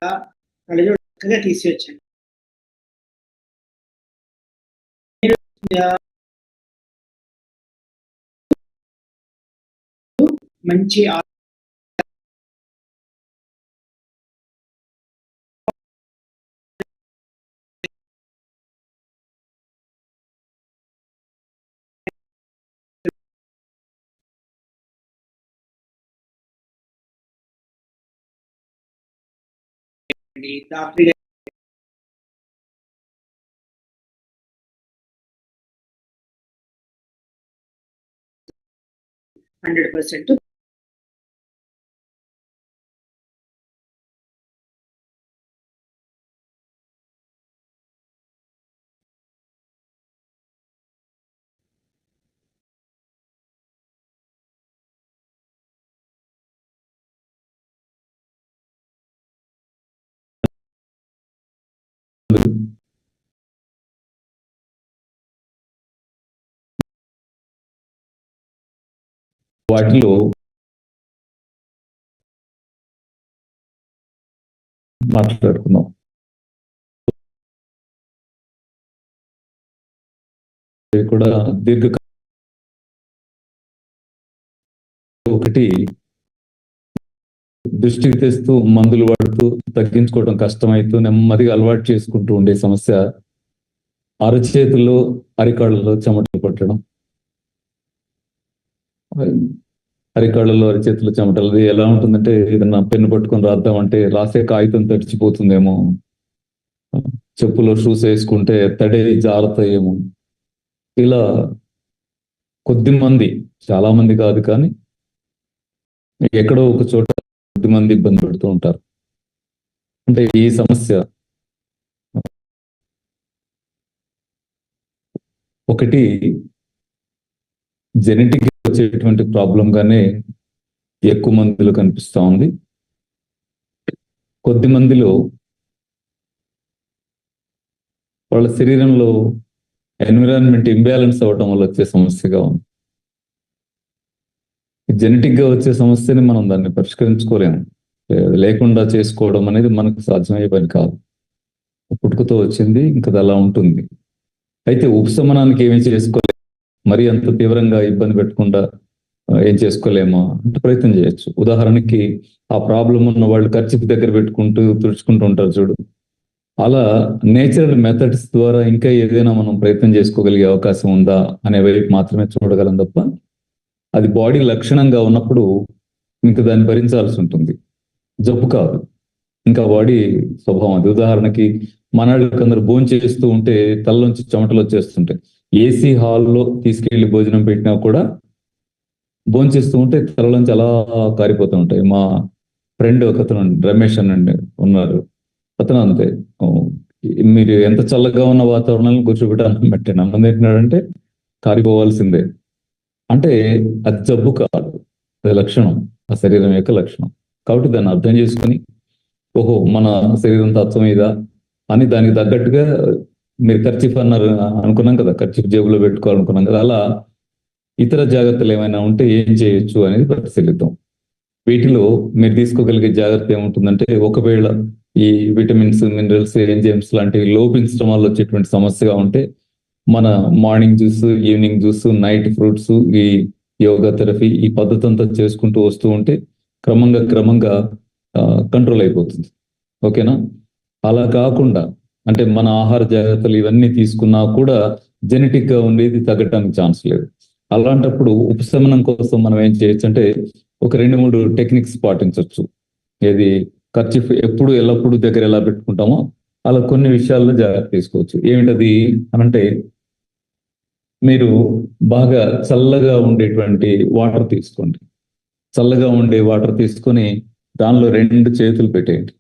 కళ్ళజోడు చక్కగా తీసివచ్చాను. మీరు మంచి డాక్టర్ 100% వాటిలో మాట్లాడుకున్నాం. కూడా ఒకటి దృష్టికి తెస్తూ మందులు వాడుతూ తగ్గించుకోవడం కష్టమైతూ నెమ్మదిగా అలవాటు చేసుకుంటూ ఉండే సమస్య అరచేతుల్లో అరికాళ్ళలో చెమటలు పట్టడం. అరికాళ్ళలో అరచేతులు చెమటలు ఎలా ఉంటుందంటే ఏదన్నా పెన్ను పట్టుకొని రాద్దామంటే రాసే కాగితం తడిచిపోతుందేమో, చెప్పులో షూస్ వేసుకుంటే తడి జారుతాయేమో. ఇలా కొద్ది మంది, చాలా మంది కాదు కానీ ఎక్కడో ఒక చోట కొద్ది మంది ఇబ్బంది పెడుతూ ఉంటారు. అంటే ఈ సమస్య ఒకటి జెనెటిక్ వచ్చేటువంటి ప్రాబ్లం గానే ఎక్కువ మందిలో కనిపిస్తా ఉంది. కొద్ది మందిలో వాళ్ళ శరీరంలో ఎన్విరాన్మెంట్ ఇంబ్యాలెన్స్ అవ్వడం వల్ల వచ్చే సమస్యగా ఉంది. జెనెటిక్ గా వచ్చే సమస్యని మనం దాన్ని పరిష్కరించుకోలేము. లేకుండా చేసుకోవడం అనేది మనకు సాధ్యమయ్యే పని కాదు. పుట్టుకతో వచ్చింది, ఇంకా అలా ఉంటుంది. అయితే ఉపశమనానికి ఏమీ చేసుకోలేము, మరి అంత తీవ్రంగా ఇబ్బంది పెట్టకుండా ఏం చేసుకోలేమో అంటే ప్రయత్నం చేయొచ్చు. ఉదాహరణకి ఆ ప్రాబ్లం ఉన్న వాళ్ళు ఖర్చుకి దగ్గర పెట్టుకుంటూ తుడుచుకుంటూ ఉంటారు చూడు, అలా నేచురల్ మెథడ్స్ ద్వారా ఇంకా ఏదైనా మనం ప్రయత్నం చేసుకోగలిగే అవకాశం ఉందా అనే వైపు మాత్రమే చూడగలం తప్ప, అది బాడీ లక్షణంగా ఉన్నప్పుడు ఇంకా దాన్ని భరించాల్సి ఉంటుంది. జబ్బు కాదు, ఇంకా బాడీ స్వభావం అది. ఉదాహరణకి మనవాళ్ళకి అందరూ భోజనం చేస్తూ ఉంటే తలలోంచి చెమటలు వచ్చేస్తుంటాయి. ఏసీ హాల్లో తీసుకెళ్లి భోజనం పెట్టినా కూడా భోజనం చేస్తూ ఉంటే తలలోంచి అలా కారిపోతూ ఉంటాయి. మా ఫ్రెండ్ ఒక అతను రమేష్ అనండి ఉన్నారు, అతను అంతే. మీరు ఎంత చల్లగా ఉన్న వాతావరణంలో కూర్చోబెట్టి అన్నం పెట్టండి, అన్నం తింటున్నాడంటే కారిపోవాల్సిందే. అంటే అది జబ్బు కాదు, అది లక్షణం, ఆ శరీరం యొక్క లక్షణం. కాబట్టి దాన్ని అర్థం చేసుకుని ఓహో మన శరీరం తత్వం ఇదా అని దానికి తగ్గట్టుగా మీరు ఖర్చీఫ్ అన్నారు అనుకున్నాం కదా, ఖర్చీఫ్ జేబులో పెట్టుకోవాలనుకున్నాం కదా, అలా ఇతర జాగ్రత్తలు ఏమైనా ఉంటే ఏం చేయొచ్చు అనేది పరిశీలిద్దాం. వీటిలో మీరు తీసుకోగలిగే జాగ్రత్త ఏముంటుందంటే, ఒకవేళ ఈ విటమిన్స్, మినరల్స్, ఎంజైమ్స్ లాంటివి లోపించడం వల్ల వచ్చేటువంటి సమస్యగా ఉంటే మన morning juice, evening juice, night fruits, ఈ యోగా థెరపీ, ఈ పద్ధతి అంతా చేసుకుంటూ వస్తూ ఉంటే క్రమంగా కంట్రోల్ అయిపోతుంది. ఓకేనా? అలా కాకుండా అంటే మన ఆహార జాగ్రత్తలు ఇవన్నీ తీసుకున్నా కూడా జెనెటిక్ గా ఉండేది తగ్గటానికి ఛాన్స్ లేదు. అలాంటప్పుడు ఉపశమనం కోసం మనం ఏం చేయొచ్చు అంటే ఒక 2-3 టెక్నిక్స్ పాటించవచ్చు. ఏది ఖర్చు ఎప్పుడు ఎల్లప్పుడు దగ్గర ఎలా పెట్టుకుంటామో అలా కొన్ని విషయాల్లో జాగ్రత్త తీసుకోవచ్చు. ఏమిటది అనంటే, మీరు బాగా చల్లగా ఉండేటువంటి వాటర్ తీసుకోండి. చల్లగా ఉండే వాటర్ తీసుకొని దానిలో 2 చేతులు పెట్టేయండి.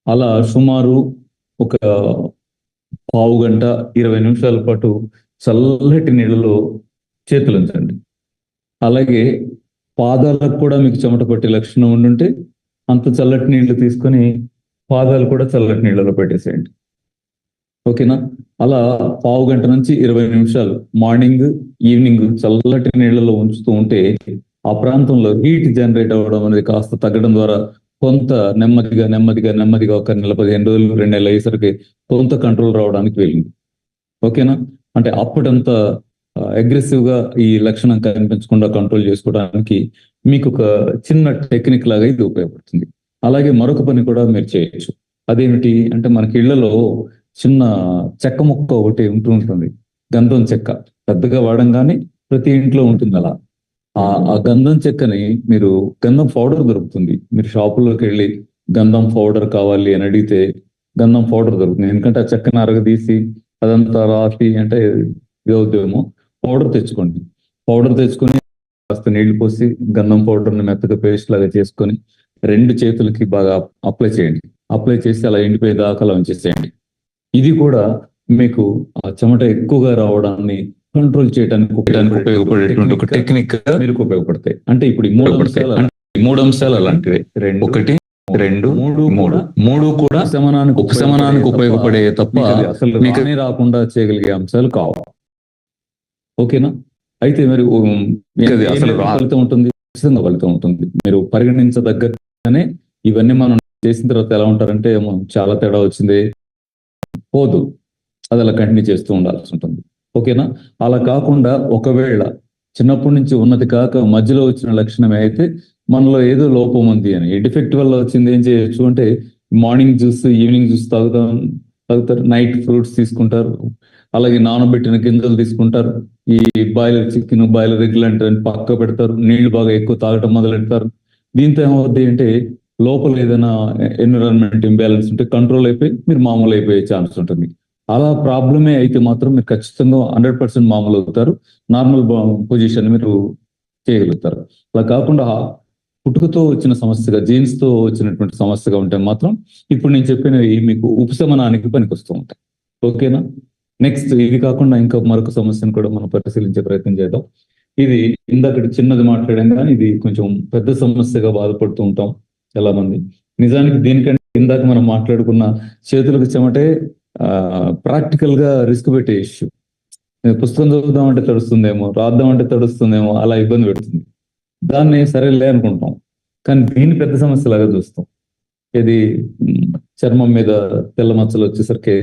అలా సుమారు ఒక పావు గంట 20 నిమిషాల పాటు చల్లటి నీళ్ళలో చేతులు ఉంచండి. అలాగే పాదాలకు కూడా మీకు చెమట పట్టే లక్షణం ఉండుంటే అంత చల్లటి నీళ్లు తీసుకొని పాదాలు కూడా చల్లటి నీళ్ళలో పెట్టేసేయండి. ఓకేనా? అలా పావు గంట నుంచి 20 నిమిషాలు మార్నింగ్, ఈవినింగ్ చల్లటి నీళ్ళలో ఉంచుతూ ఉంటే ఆ ప్రాంతంలో హీట్ జనరేట్ అవ్వడం అనేది కాస్త తగ్గడం ద్వారా కొంత నెమ్మదిగా నెమ్మదిగా నెమ్మదిగా ఒక నెల 15 రోజులు 2 నెలలు అయ్యేసరికి కొంత కంట్రోల్ రావడానికి వెళ్ళింది. ఓకేనా? అంటే అప్పుడంత అగ్రెసివ్ గా ఈ లక్షణం కనిపించకుండా కంట్రోల్ చేసుకోవడానికి మీకు ఒక చిన్న టెక్నిక్ లాగా ఇది ఉపయోగపడుతుంది. అలాగే మరొక పని కూడా మీరు చేయొచ్చు. అదేమిటి అంటే మనకి ఇళ్లలో చిన్న చెక్క ముక్క ఒకటి ఉంటూ ఉంటుంది, గంధం చెక్క. పెద్దగా వాడంగానే ప్రతి ఇంట్లో ఉంటుంది అలా. ఆ గంధం చెక్కని మీరు, గంధం పౌడర్ దొరుకుతుంది, మీరు షాపుల్లోకి వెళ్ళి గంధం పౌడర్ కావాలి అని అడిగితే గంధం పౌడర్ దొరుకుతుంది. ఎందుకంటే ఆ చెక్కను అరగదీసి అదంతా రాసి అంటే ఇది అవుతుందేమో. పౌడర్ తెచ్చుకోండి. పౌడర్ తెచ్చుకొని కాస్త నీళ్లు పోసి గంధం పౌడర్ని మెత్తగా పేస్ట్ లాగా చేసుకొని 2 చేతులకి బాగా అప్లై చేయండి. అప్లై చేసి అలా ఎండిపోయే దాకా అలా ఉంచేసేయండి. ఇది కూడా మీకు ఆ చెమట ఎక్కువగా రావడాన్ని కంట్రోల్ చేయడానికి ఉపయోగపడేటువంటి ఒక టెక్నిక్ మీకు ఉపయోగపడతాయి. అంటే ఇప్పుడు ఈ 3 అంశాలు అలాంటివి. 1, 2, 3 కూడా ఉపశమనానికి ఉపయోగపడే తప్ప అసలు మీకు రాకుండా చేయగలిగే అంశాలు కావు. ఓకేనా? అయితే మరి అసలు ఫలితం ఉంటుంది, ఖచ్చితంగా ఫలితం ఉంటుంది. మీరు పరిగణించదగ్గనే ఇవన్నీ మనం చేసిన తర్వాత ఎలా ఉంటారంటే చాలా తేడా వచ్చింది, పోదు, అది అలా కంటిన్యూ చేస్తూ ఉండాల్సి ఉంటుంది. ఓకేనా? అలా కాకుండా ఒకవేళ చిన్నప్పటి నుంచి ఉన్నది కాక మధ్యలో వచ్చిన లక్షణమే అయితే మనలో ఏదో లోపం ఉంది అని, ఈ డిఫెక్ట్ వల్ల వచ్చింది, ఏం చేయొచ్చు అంటే మార్నింగ్ జ్యూస్, ఈవినింగ్ జ్యూస్ తాగుతారు, నైట్ ఫ్రూట్స్ తీసుకుంటారు, అలాగే నానబెట్టిన గింజలు తీసుకుంటారు, ఈ బాయిలర్ చికెన్, బాయిలర్ ఎగ్లు అంటే పక్క పెడతారు, నీళ్లు బాగా ఎక్కువ తాగటం మొదలెడతారు. దీంతో ఏమవుద్ది అంటే లోపల ఏదైనా ఎన్విరాన్మెంట్ ఇంబ్యాలెన్స్ ఉంటే కంట్రోల్ అయిపోయి మీరు మామూలు అయిపోయే ఛాన్స్ ఉంటుంది. అలా ప్రాబ్లమే అయితే మాత్రం మీరు ఖచ్చితంగా 100% మామూలు అవుతారు, నార్మల్ పొజిషన్ మీరు చేయగలుగుతారు. అలా కాకుండా పుట్టుకతో వచ్చిన సమస్యగా, జీన్స్ తో వచ్చినటువంటి సమస్యగా ఉంటే మాత్రం ఇప్పుడు నేను చెప్పినవి మీకు ఉపశమనానికి పనికొస్తూ ఉంటాయి. ఓకేనా? నెక్స్ట్ ఇది కాకుండా ఇంకా మరొక సమస్యను కూడా మనం పరిశీలించే ప్రయత్నం చేద్దాం. ఇది ఇందాక చిన్నది మాట్లాడాం కానీ ఇది కొంచెం పెద్ద సమస్యగా బాధపడుతూ ఉంటాం చాలా మంది. నిజానికి దీనికంటే ఇందాక మనం మాట్లాడుకున్న చేతులకు చెమటే ప్రాక్టికల్ గా రిస్క్ పెట్టే ఇష్యూ. పుస్తకం చదువుదామంటే తడుస్తుందేమో, రాద్దామంటే తడుస్తుందేమో, అలా ఇబ్బంది పెడుతుంది. దాన్ని సరేలే అనుకుంటాం, కానీ దీన్ని పెద్ద సమస్యలాగా చూస్తాం. ఇది చర్మం మీద తెల్ల మచ్చలు వచ్చేసరికి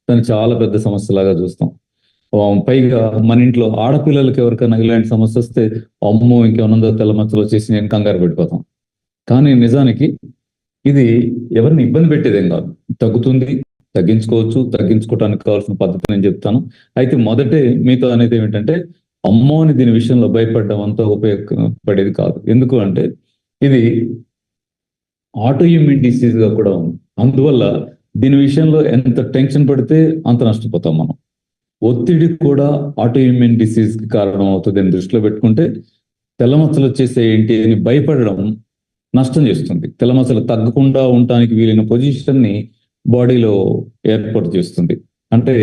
దాన్ని చాలా పెద్ద సమస్యలాగా చూస్తాం. పైగా మన ఇంట్లో ఆడపిల్లలకి ఎవరికైనా ఇలాంటి సమస్య వస్తే అమ్మో ఇంకేమన్నా తెల్ల మచ్చలు వచ్చేసి నేను కంగారు పడిపోతాం. కానీ నిజానికి ఇది ఎవరిని ఇబ్బంది పెట్టేదేం కాదు, తగ్గుతుంది, తగ్గించుకోవచ్చు. తగ్గించుకోవడానికి కావాల్సిన పద్ధతి నేను చెప్తాను. అయితే మొదటే మీతో అనేది ఏమిటంటే అమ్మో అని దీని విషయంలో భయపడడం అంతా ఉపయోగపడేది కాదు. ఎందుకు అంటే ఇది ఆటో ఇమ్యూన్ డిసీజ్ గా కూడా ఉంది. అందువల్ల దీని విషయంలో ఎంత టెన్షన్ పడితే అంత నష్టపోతాం మనం. ఒత్తిడి కూడా ఆటో ఇమ్యూన్ డిసీజ్ కి కారణం అవుతుంది అని దృష్టిలో పెట్టుకుంటే తెల్లమచ్చలు వచ్చేసే ఏంటి అని భయపడడం నష్టం చేస్తుంది. తెల్లమచ్చలు తగ్గకుండా ఉండటానికి వీలైన పొజిషన్ ని బాడీలో ఏర్పాటు చేస్తుంది. అంటే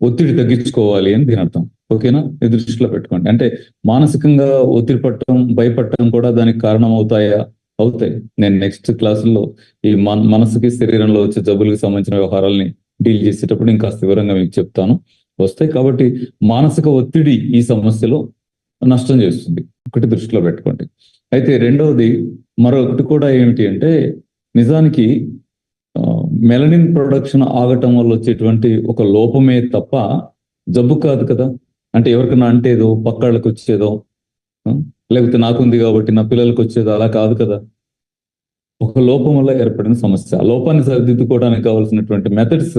ఒత్తిడి తగ్గించుకోవాలి అని దీని అర్థం. ఓకేనా? ఇది దృష్టిలో పెట్టుకోండి. అంటే మానసికంగా ఒత్తిడి పట్టడం, భయపడటం కూడా దానికి కారణం అవుతాయా? అవుతాయి. నేను నెక్స్ట్ క్లాసుల్లో ఈ మనసుకి శరీరంలో వచ్చే జబ్బులకు సంబంధించిన వ్యవహారాలని డీల్ చేసేటప్పుడు ఇంకా వివరంగా మీకు చెప్తాను, వస్తాయి. కాబట్టి మానసిక ఒత్తిడి ఈ సమస్యలో నష్టం చేస్తుంది, ఒకటి దృష్టిలో పెట్టుకోండి. అయితే రెండవది మరొకటి కూడా ఏమిటి అంటే నిజానికి మెలనిన్ ప్రొడక్షన్ ఆగటం వల్ల వచ్చేటువంటి ఒక లోపమే తప్ప జబ్బు కాదు కదా. అంటే ఎవరికైనా అంటేదో, పక్కాళ్ళకి వచ్చేదో, లేకపోతే నాకుంది కాబట్టి నా పిల్లలకు వచ్చేదో అలా కాదు కదా. ఒక లోపం వల్ల ఏర్పడిన సమస్య. ఆ లోపాన్ని సరిదిద్దుకోవడానికి కావాల్సినటువంటి మెథడ్స్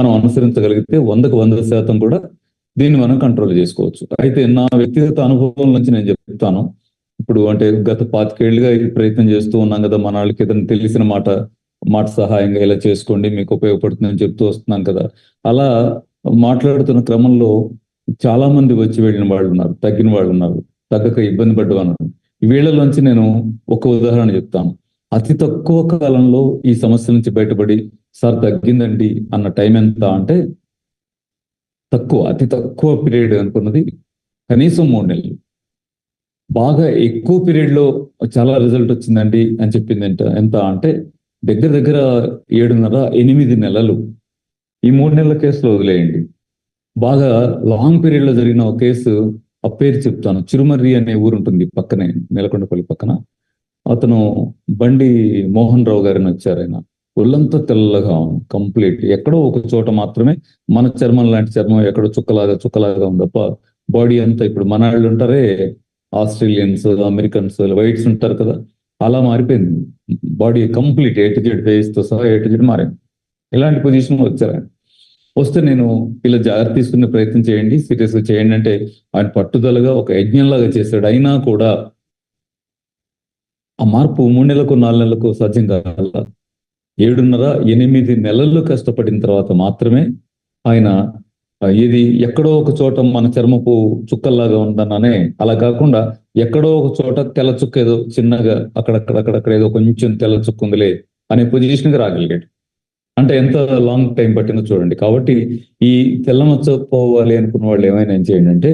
మనం అనుసరించగలిగితే 100% కూడా దీన్ని మనం కంట్రోల్ చేసుకోవచ్చు. అయితే నా వ్యక్తిగత అనుభవం నుంచి నేను చెప్తాను. ఇప్పుడు అంటే గత 25 ఏళ్ళుగా ఈ ప్రయత్నం చేస్తూ ఉన్నాం కదా, మన వాళ్ళకి ఏదైనా తెలిసిన మాట సహాయంగా ఇలా చేసుకోండి మీకు ఉపయోగపడుతుందని చెప్తూ వస్తున్నాం కదా. అలా మాట్లాడుతున్న క్రమంలో చాలా మంది వచ్చి వెళ్ళిన వాళ్ళు ఉన్నారు, తగ్గిన వాళ్ళు ఉన్నారు, తగ్గక ఇబ్బంది పడ్డవాళ్ళు. వీళ్ళలోంచి నేను ఒక ఉదాహరణ చెప్తాను. అతి తక్కువ కాలంలో ఈ సమస్య నుంచి బయటపడి సార్ తగ్గిందండి అన్న టైం ఎంత అంటే అతి తక్కువ పీరియడ్ అనుకున్నది కనీసం 3 నెలలు. బాగా ఎక్కువ పీరియడ్ లో చాలా రిజల్ట్ వచ్చిందండి అని చెప్పింది ఎంత అంటే దగ్గర 7.5-8 నెలలు. ఈ 3 నెలల కేసులో వదిలేయండి. బాగా లాంగ్ పీరియడ్ లో జరిగిన ఒక కేసు, ఆ పేరు చెప్తాను, చిరుమర్రి అనే ఊరు ఉంటుంది పక్కనే, నెలకొండపల్లి పక్కన. అతను బండి మోహన్ రావు గారిని వచ్చారు. ఆయన ఒళ్ళంతా తెల్లగా కంప్లీట్, ఎక్కడో ఒక చోట మాత్రమే మన చర్మం లాంటి చర్మం ఎక్కడో చుక్కలాగా ఉంది తప్ప బాడీ అంతా ఇప్పుడు మన వాళ్ళు ఉంటారే, ఆస్ట్రేలియన్స్, అమెరికన్స్, వైట్స్ ఉంటారు కదా, అలా మారిపోయింది body complete. A to Z face తో సహా ఏ టు జెడ్ మారింది. ఇలాంటి పొజిషన్ వచ్చారు ఆయన. వస్తే నేను ఇలా జాగ్రత్త తీసుకునే ప్రయత్నం చేయండి, సీరియస్ గా చేయండి అంటే ఆయన పట్టుదలగా ఒక యజ్ఞంలాగా చేశాడు. అయినా కూడా ఆ మార్పు 3 నెలలకు 4 నెలలకు సాధ్యం కాల. 7.5-8 నెలలు కష్టపడిన తర్వాత మాత్రమే ఆయన ఇది ఎక్కడో ఒక చోట మన చర్మపు చుక్కల్లాగా ఉందన్నానే, అలా కాకుండా ఎక్కడో ఒక చోట తెల్ల చుక్క ఏదో చిన్నగా అక్కడక్కడ ఏదో కొంచెం తెల్ల చుక్క ఉందిలే అనే పొజిషన్కి రాగలిగాడు. అంటే ఎంత లాంగ్ టైం పట్టిందో చూడండి. కాబట్టి ఈ తెల్ల మచ్చ పోవాలి అనుకున్న వాళ్ళు ఏమైనా ఏం చేయండి అంటే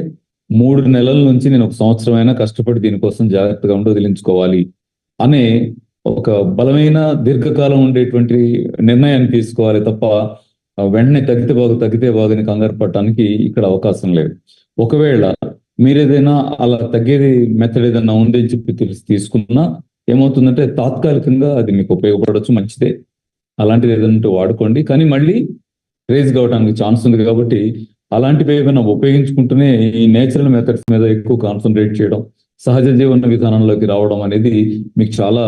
3 నెలల నుంచి నేను 1 సంవత్సరం అయినా కష్టపడి దీనికోసం జాగ్రత్తగా ఉండి వదిలించుకోవాలి అనే ఒక బలమైన దీర్ఘకాలం ఉండేటువంటి నిర్ణయాన్ని తీసుకోవాలి తప్ప వెంటనే తగ్గితే బాగుని కంగారు పడటానికి ఇక్కడ అవకాశం లేదు. ఒకవేళ మీరేదైనా అలా తగ్గేది మెథడ్ ఏదైనా ఉంది అని చెప్పి తీసుకున్నా ఏమవుతుందంటే తాత్కాలికంగా అది మీకు ఉపయోగపడవచ్చు, మంచిదే. అలాంటిది ఏదంటే వాడుకోండి, కానీ మళ్ళీ రేజ్ కావడానికి ఛాన్స్ ఉంది. కాబట్టి అలాంటివి ఏమైనా ఉపయోగించుకుంటూనే ఈ నేచురల్ మెథడ్స్ మీద ఎక్కువ కాన్సన్ట్రేట్ చేయడం, సహజ జీవన విధానంలోకి రావడం అనేది మీకు చాలా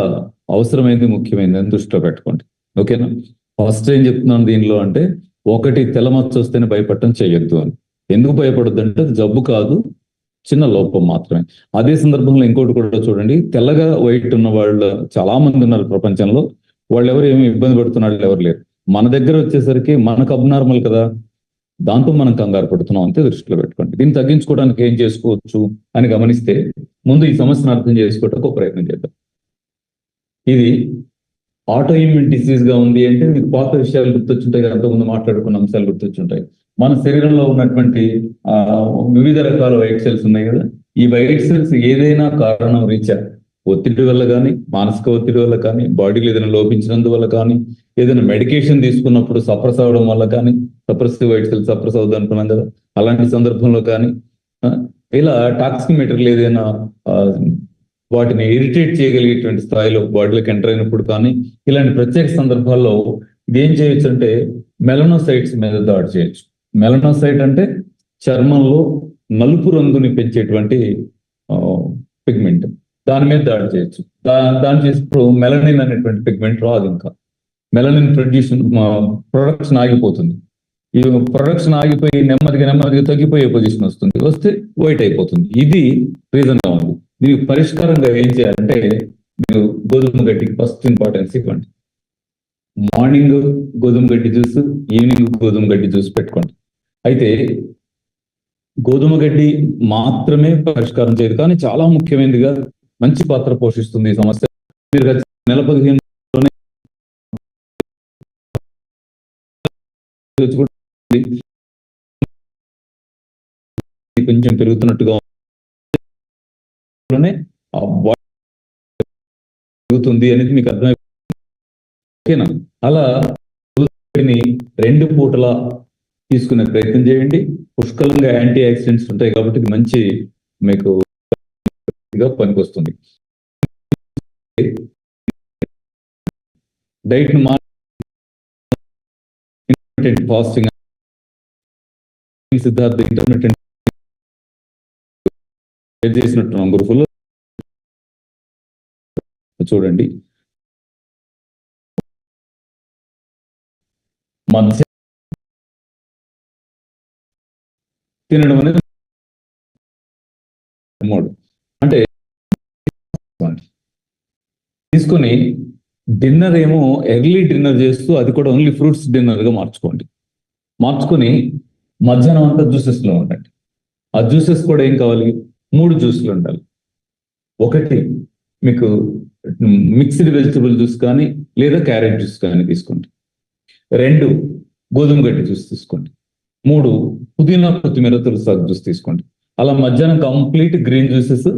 అవసరమైంది, ముఖ్యమైనది అని దృష్టిలో పెట్టుకోండి. ఓకేనా? ఫస్ట్ ఏం చెప్తున్నాను దీనిలో అంటే, ఒకటి తెల్లమచ్చ వస్తేనే భయపడటం చేయొద్దు అని. ఎందుకు భయపడొద్దు అంటే అది జబ్బు కాదు, చిన్న లోపం మాత్రమే. అదే సందర్భంలో ఇంకోటి కూడా చూడండి, తెల్లగా వైట్ ఉన్న వాళ్ళు చాలా మంది ఉన్నారు ప్రపంచంలో. వాళ్ళు ఎవరు ఏమి ఇబ్బంది పడుతున్న ఎవరు లేరు. మన దగ్గర వచ్చేసరికి మనకు అబ్నార్మల్ కదా, దాంతో మనం కంగారు పడుతున్నాం అంతే దృష్టిలో పెట్టుకోండి. దీన్ని తగ్గించుకోవడానికి ఏం చేసుకోవచ్చు అని గమనిస్తే ముందు ఈ సమస్యను అర్థం చేసుకోవడానికి ఒక ప్రయత్నం చేద్దాం. ఇది ఆటో ఇమ్యూన్ డిసీజ్ గా ఉంది అంటే మీకు పాత విషయాలు గుర్తొచ్చుంటాయి, అంతకుముందు మాట్లాడుకున్న అంశాలు గుర్తొచ్చుంటాయి. మన శరీరంలో ఉన్నటువంటి వివిధ రకాల వైట్ సెల్స్ ఉన్నాయి కదా, ఈ వైట్ సెల్స్ ఏదైనా కారణం రీత్యా ఒత్తిడి వల్ల కానీ, మానసిక ఒత్తిడి వల్ల కానీ, బాడీలో ఏదైనా లోపించినందువల్ల కానీ, ఏదైనా మెడికేషన్ తీసుకున్నప్పుడు సప్రెస్ అవడం వల్ల కానీ, సప్రెసివ్ వైట్ సెల్స్ సప్రెస్ అవుతుంది అనుకున్నాం కదా, అలాంటి సందర్భంలో కానీ, ఇలా టాక్సిక్ మెటీరియల్ ఏదైనా వాటిని ఇరిటేట్ చేయగలిగేటువంటి స్థాయిలో బాడీలోకి ఎంటర్ అయినప్పుడు కానీ, ఇలాంటి ప్రత్యేక సందర్భాల్లో ఇదేం చేయొచ్చు అంటే మెలనోసైట్స్ మీద దాడి చేయొచ్చు. మెలనోసైట్ అంటే చర్మంలో నలుపు రంగుని పెంచేటువంటి పిగ్మెంట్, దాని మీద దాడి చేయొచ్చు. దాని చేసినప్పుడు మెలనిన్ అనేటువంటి పిగ్మెంట్ రాదు. ఇంకా మెలనిన్ ప్రొడక్షన్ ఆగిపోతుంది. ఈ ప్రొడక్షన్ ఆగిపోయి నెమ్మదిగా తగ్గిపోయే పొజిషన్ వస్తుంది. వస్తే వైట్ అయిపోతుంది. ఇది రీజన్ గా ఉంది. దీనికి పరిష్కారంగా ఏం చేయాలంటే మీరు గోధుమ గడ్డికి ఫస్ట్ ఇంపార్టెన్స్ ఇవ్వండి. మార్నింగ్ గోధుమ గడ్డి జ్యూస్, ఈవినింగ్ గోధుమ గడ్డి జ్యూస్ పెట్టుకోండి. అయితే గోధుమ గడ్డి మాత్రమే పరిష్కారం చేయదు, కానీ చాలా ముఖ్యమైనదిగా మంచి పాత్ర పోషిస్తుంది ఈ సమస్య. మీరు నెల 15 కొంచెం పెరుగుతున్నట్టుగా పెరుగుతుంది అనేది మీకు అర్థమైపోయింది. ఓకేనా? అలా 2 పూటలా తీసుకునే ప్రయత్నం చేయండి. పుష్కలంగా యాంటీ ఆక్సిడెంట్స్ ఉంటాయి కాబట్టి ఇది మంచి మీకు పనికొస్తుంది. డైట్ ను ఫాస్టింగ్, సిద్ధార్థ ఇంటర్మీడియట్ చేసినట్టున్నాం గ్రూపులో చూడండి. మధ్య తినడం అనేది 3 అంటే తీసుకొని డిన్నర్ ఏమో ఎర్లీ డిన్నర్ చేస్తూ అది కూడా ఓన్లీ ఫ్రూట్స్ డిన్నర్ గా మార్చుకొని మధ్యాహ్నం అంతా జ్యూసెస్ లో ఉండండి. ఆ జ్యూసెస్ కూడా ఏం కావాలి? 3 జ్యూస్లు ఉండాలి. ఒకటి మీకు మిక్స్డ్ వెజిటబుల్ జ్యూస్ కానీ లేదా క్యారెట్ జ్యూస్ కానీ తీసుకోండి. 2 గోధుమ గడ్డి జ్యూస్ తీసుకోండి. 3 పుదీనా కొత్తిమీర తులసాకు జ్యూస్ తీసుకోండి. అలా మధ్యాహ్నం complete green juices,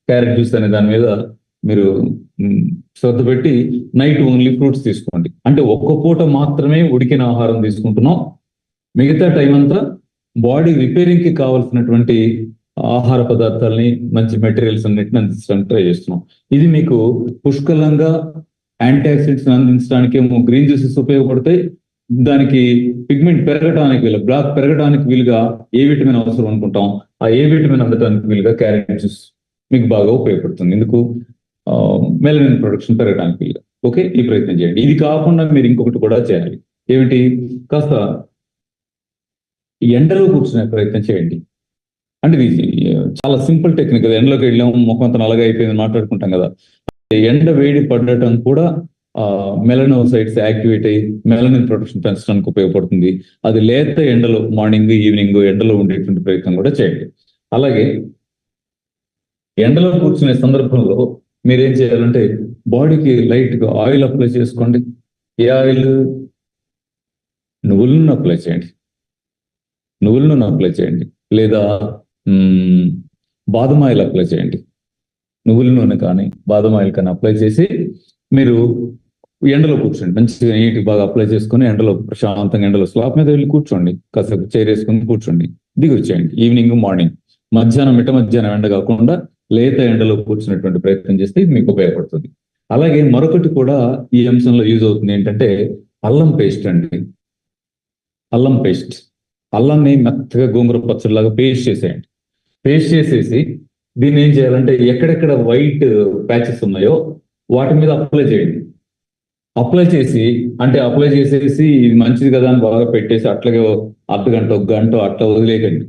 carrot juice అనే దాని మీద మీరు శ్రద్ధ పెట్టి నైట్ ఓన్లీ ఫ్రూట్స్ తీసుకోండి. అంటే ఒక్క పూట మాత్రమే ఉడికిన ఆహారం తీసుకుంటున్నాం. మిగతా టైం అంతా బాడీ రిపేరింగ్ కి కావాల్సినటువంటి ఆహార పదార్థాలని మంచి మెటీరియల్స్ అన్నిటిని అందించడానికి ట్రై చేస్తున్నాం. ఇది మీకు పుష్కలంగా యాంటీ ఆక్సిడెంట్స్ అందించడానికి ఏమో గ్రీన్ జ్యూసెస్ ఉపయోగపడతాయి. దానికి పిగ్మెంట్ పెరగడానికి వీలు, బ్లాక్ పెరగడానికి వీలుగా ఏ విటమిన్ అవసరం అనుకుంటాం, ఆ ఏ విటమిన్ అందడానికి వీలుగా క్యారెట్ జ్యూస్ మీకు బాగా ఉపయోగపడుతుంది. ఎందుకు? మెలనిన్ ప్రొడక్షన్ పెరగడానికి వీలుగా. ఓకే, ఈ ప్రయత్నం చేయండి. ఇది కాకుండా మీరు ఇంకొకటి కూడా చేయాలి. ఏమిటి? కాస్త ఎండలో కూర్చునే ప్రయత్నం చేయండి. అంటే ఇది చాలా సింపుల్ టెక్నిక్ కదా. ఎండలోకి వెళ్ళాము, ముఖం అంతా నల్లగా అయిపోయింది మాట్లాడుకుంటాం కదా. ఎండ వేడి పడటం కూడా మెలనోసైట్స్ యాక్టివేట్ అయ్యి మెలనిన్ ప్రొడక్షన్ పెంచడానికి ఉపయోగపడుతుంది. అది లేత ఎండలో మార్నింగ్ ఈవినింగ్ ఎండలో ఉండేటువంటి ప్రయత్నం కూడా చేయండి. అలాగే ఎండలో కూర్చునే సందర్భంలో మీరేం చేయాలంటే బాడీకి లైట్ గా ఆయిల్ అప్లై చేసుకోండి. ఏ ఆయిల్? నువ్వుల నూనె అప్లై చేయండి. నువ్వుల నూనె అప్లై చేయండి, లేదా బాదం ఆయిల్ అప్లై చేయండి. నువ్వుల నూనె కానీ బాదం ఆయిల్ కానీ అప్లై చేసి మీరు ఎండలో కూర్చోండి. మంచిగా నీట్గా బాగా అప్లై చేసుకుని ఎండలో ప్రశాంతంగా ఎండలో స్లాబ్ మీద వెళ్ళి కూర్చోండి. కాసేపు చైర్ వేసుకుని కూర్చోండి, దిగి వచ్చేయండి. ఈవినింగ్ మార్నింగ్ మధ్యాహ్నం మధ్యాహ్నం ఎండ కాకుండా లేత ఎండలో కూర్చున్నటువంటి ప్రయత్నం చేస్తే ఇది మీకు ఉపయోగపడుతుంది. అలాగే మరొకటి కూడా ఈ అంశంలో యూజ్ అవుతుంది ఏంటంటే అల్లం పేస్ట్ అండి. అల్లం పేస్ట్, అల్లాన్ని మెత్తగా గోంగూర పచ్చడిలాగా పేస్ట్ చేసేయండి. పేస్ట్ చేసేసి దీన్ని ఏం చేయాలంటే ఎక్కడెక్కడ వైట్ ప్యాచెస్ ఉన్నాయో వాటి మీద అప్లై చేయండి. అప్లై చేసేసి ఇది మంచిది కదా అని బాగా పెట్టేసి అట్లాగే అర్ధగంట ఒక గంట అట్లా వదిలేయకండి.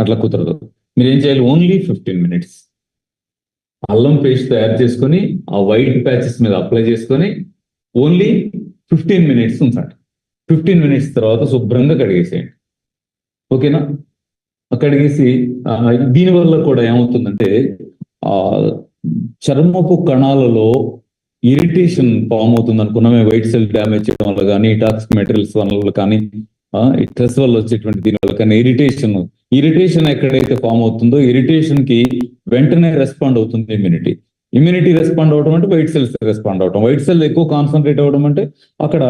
అట్లా కుదరదు. మీరు ఏం చేయాలి? ఓన్లీ 15 minutes అల్లం పేస్ట్ తయారు చేసుకొని ఆ వైట్ ప్యాచెస్ మీద అప్లై చేసుకొని ఓన్లీ 15 minutes ఉంచండి. 15 minutes తర్వాత శుభ్రంగా కడిగేసేయండి. ఓకేనా? కడిగేసి దీనివల్ల కూడా ఏమవుతుందంటే చర్మపు కణాలలో ఇరిటేషన్ ఫామ్ అవుతుంది అనుకున్నామే. వైట్ సెల్ డ్యామేజ్ చేయడం వల్ల కానీ, టాక్సిక్ మెటీరియల్స్ వల్ల కానీ, స్ట్రెస్ వల్ల వచ్చేటువంటి దీని వల్ల కానీ ఇరిటేషన్ ఎక్కడైతే ఫామ్ అవుతుందో ఇరిటేషన్ కి వెంటనే రెస్పాండ్ అవుతుంది ఇమ్యూనిటీ రెస్పాండ్ అవడం అంటే వైట్ సెల్స్ రెస్పాండ్ అవడం. వైట్ సెల్ ఎక్కువ కాన్సన్ట్రేట్ అవ్వడం అంటే అక్కడ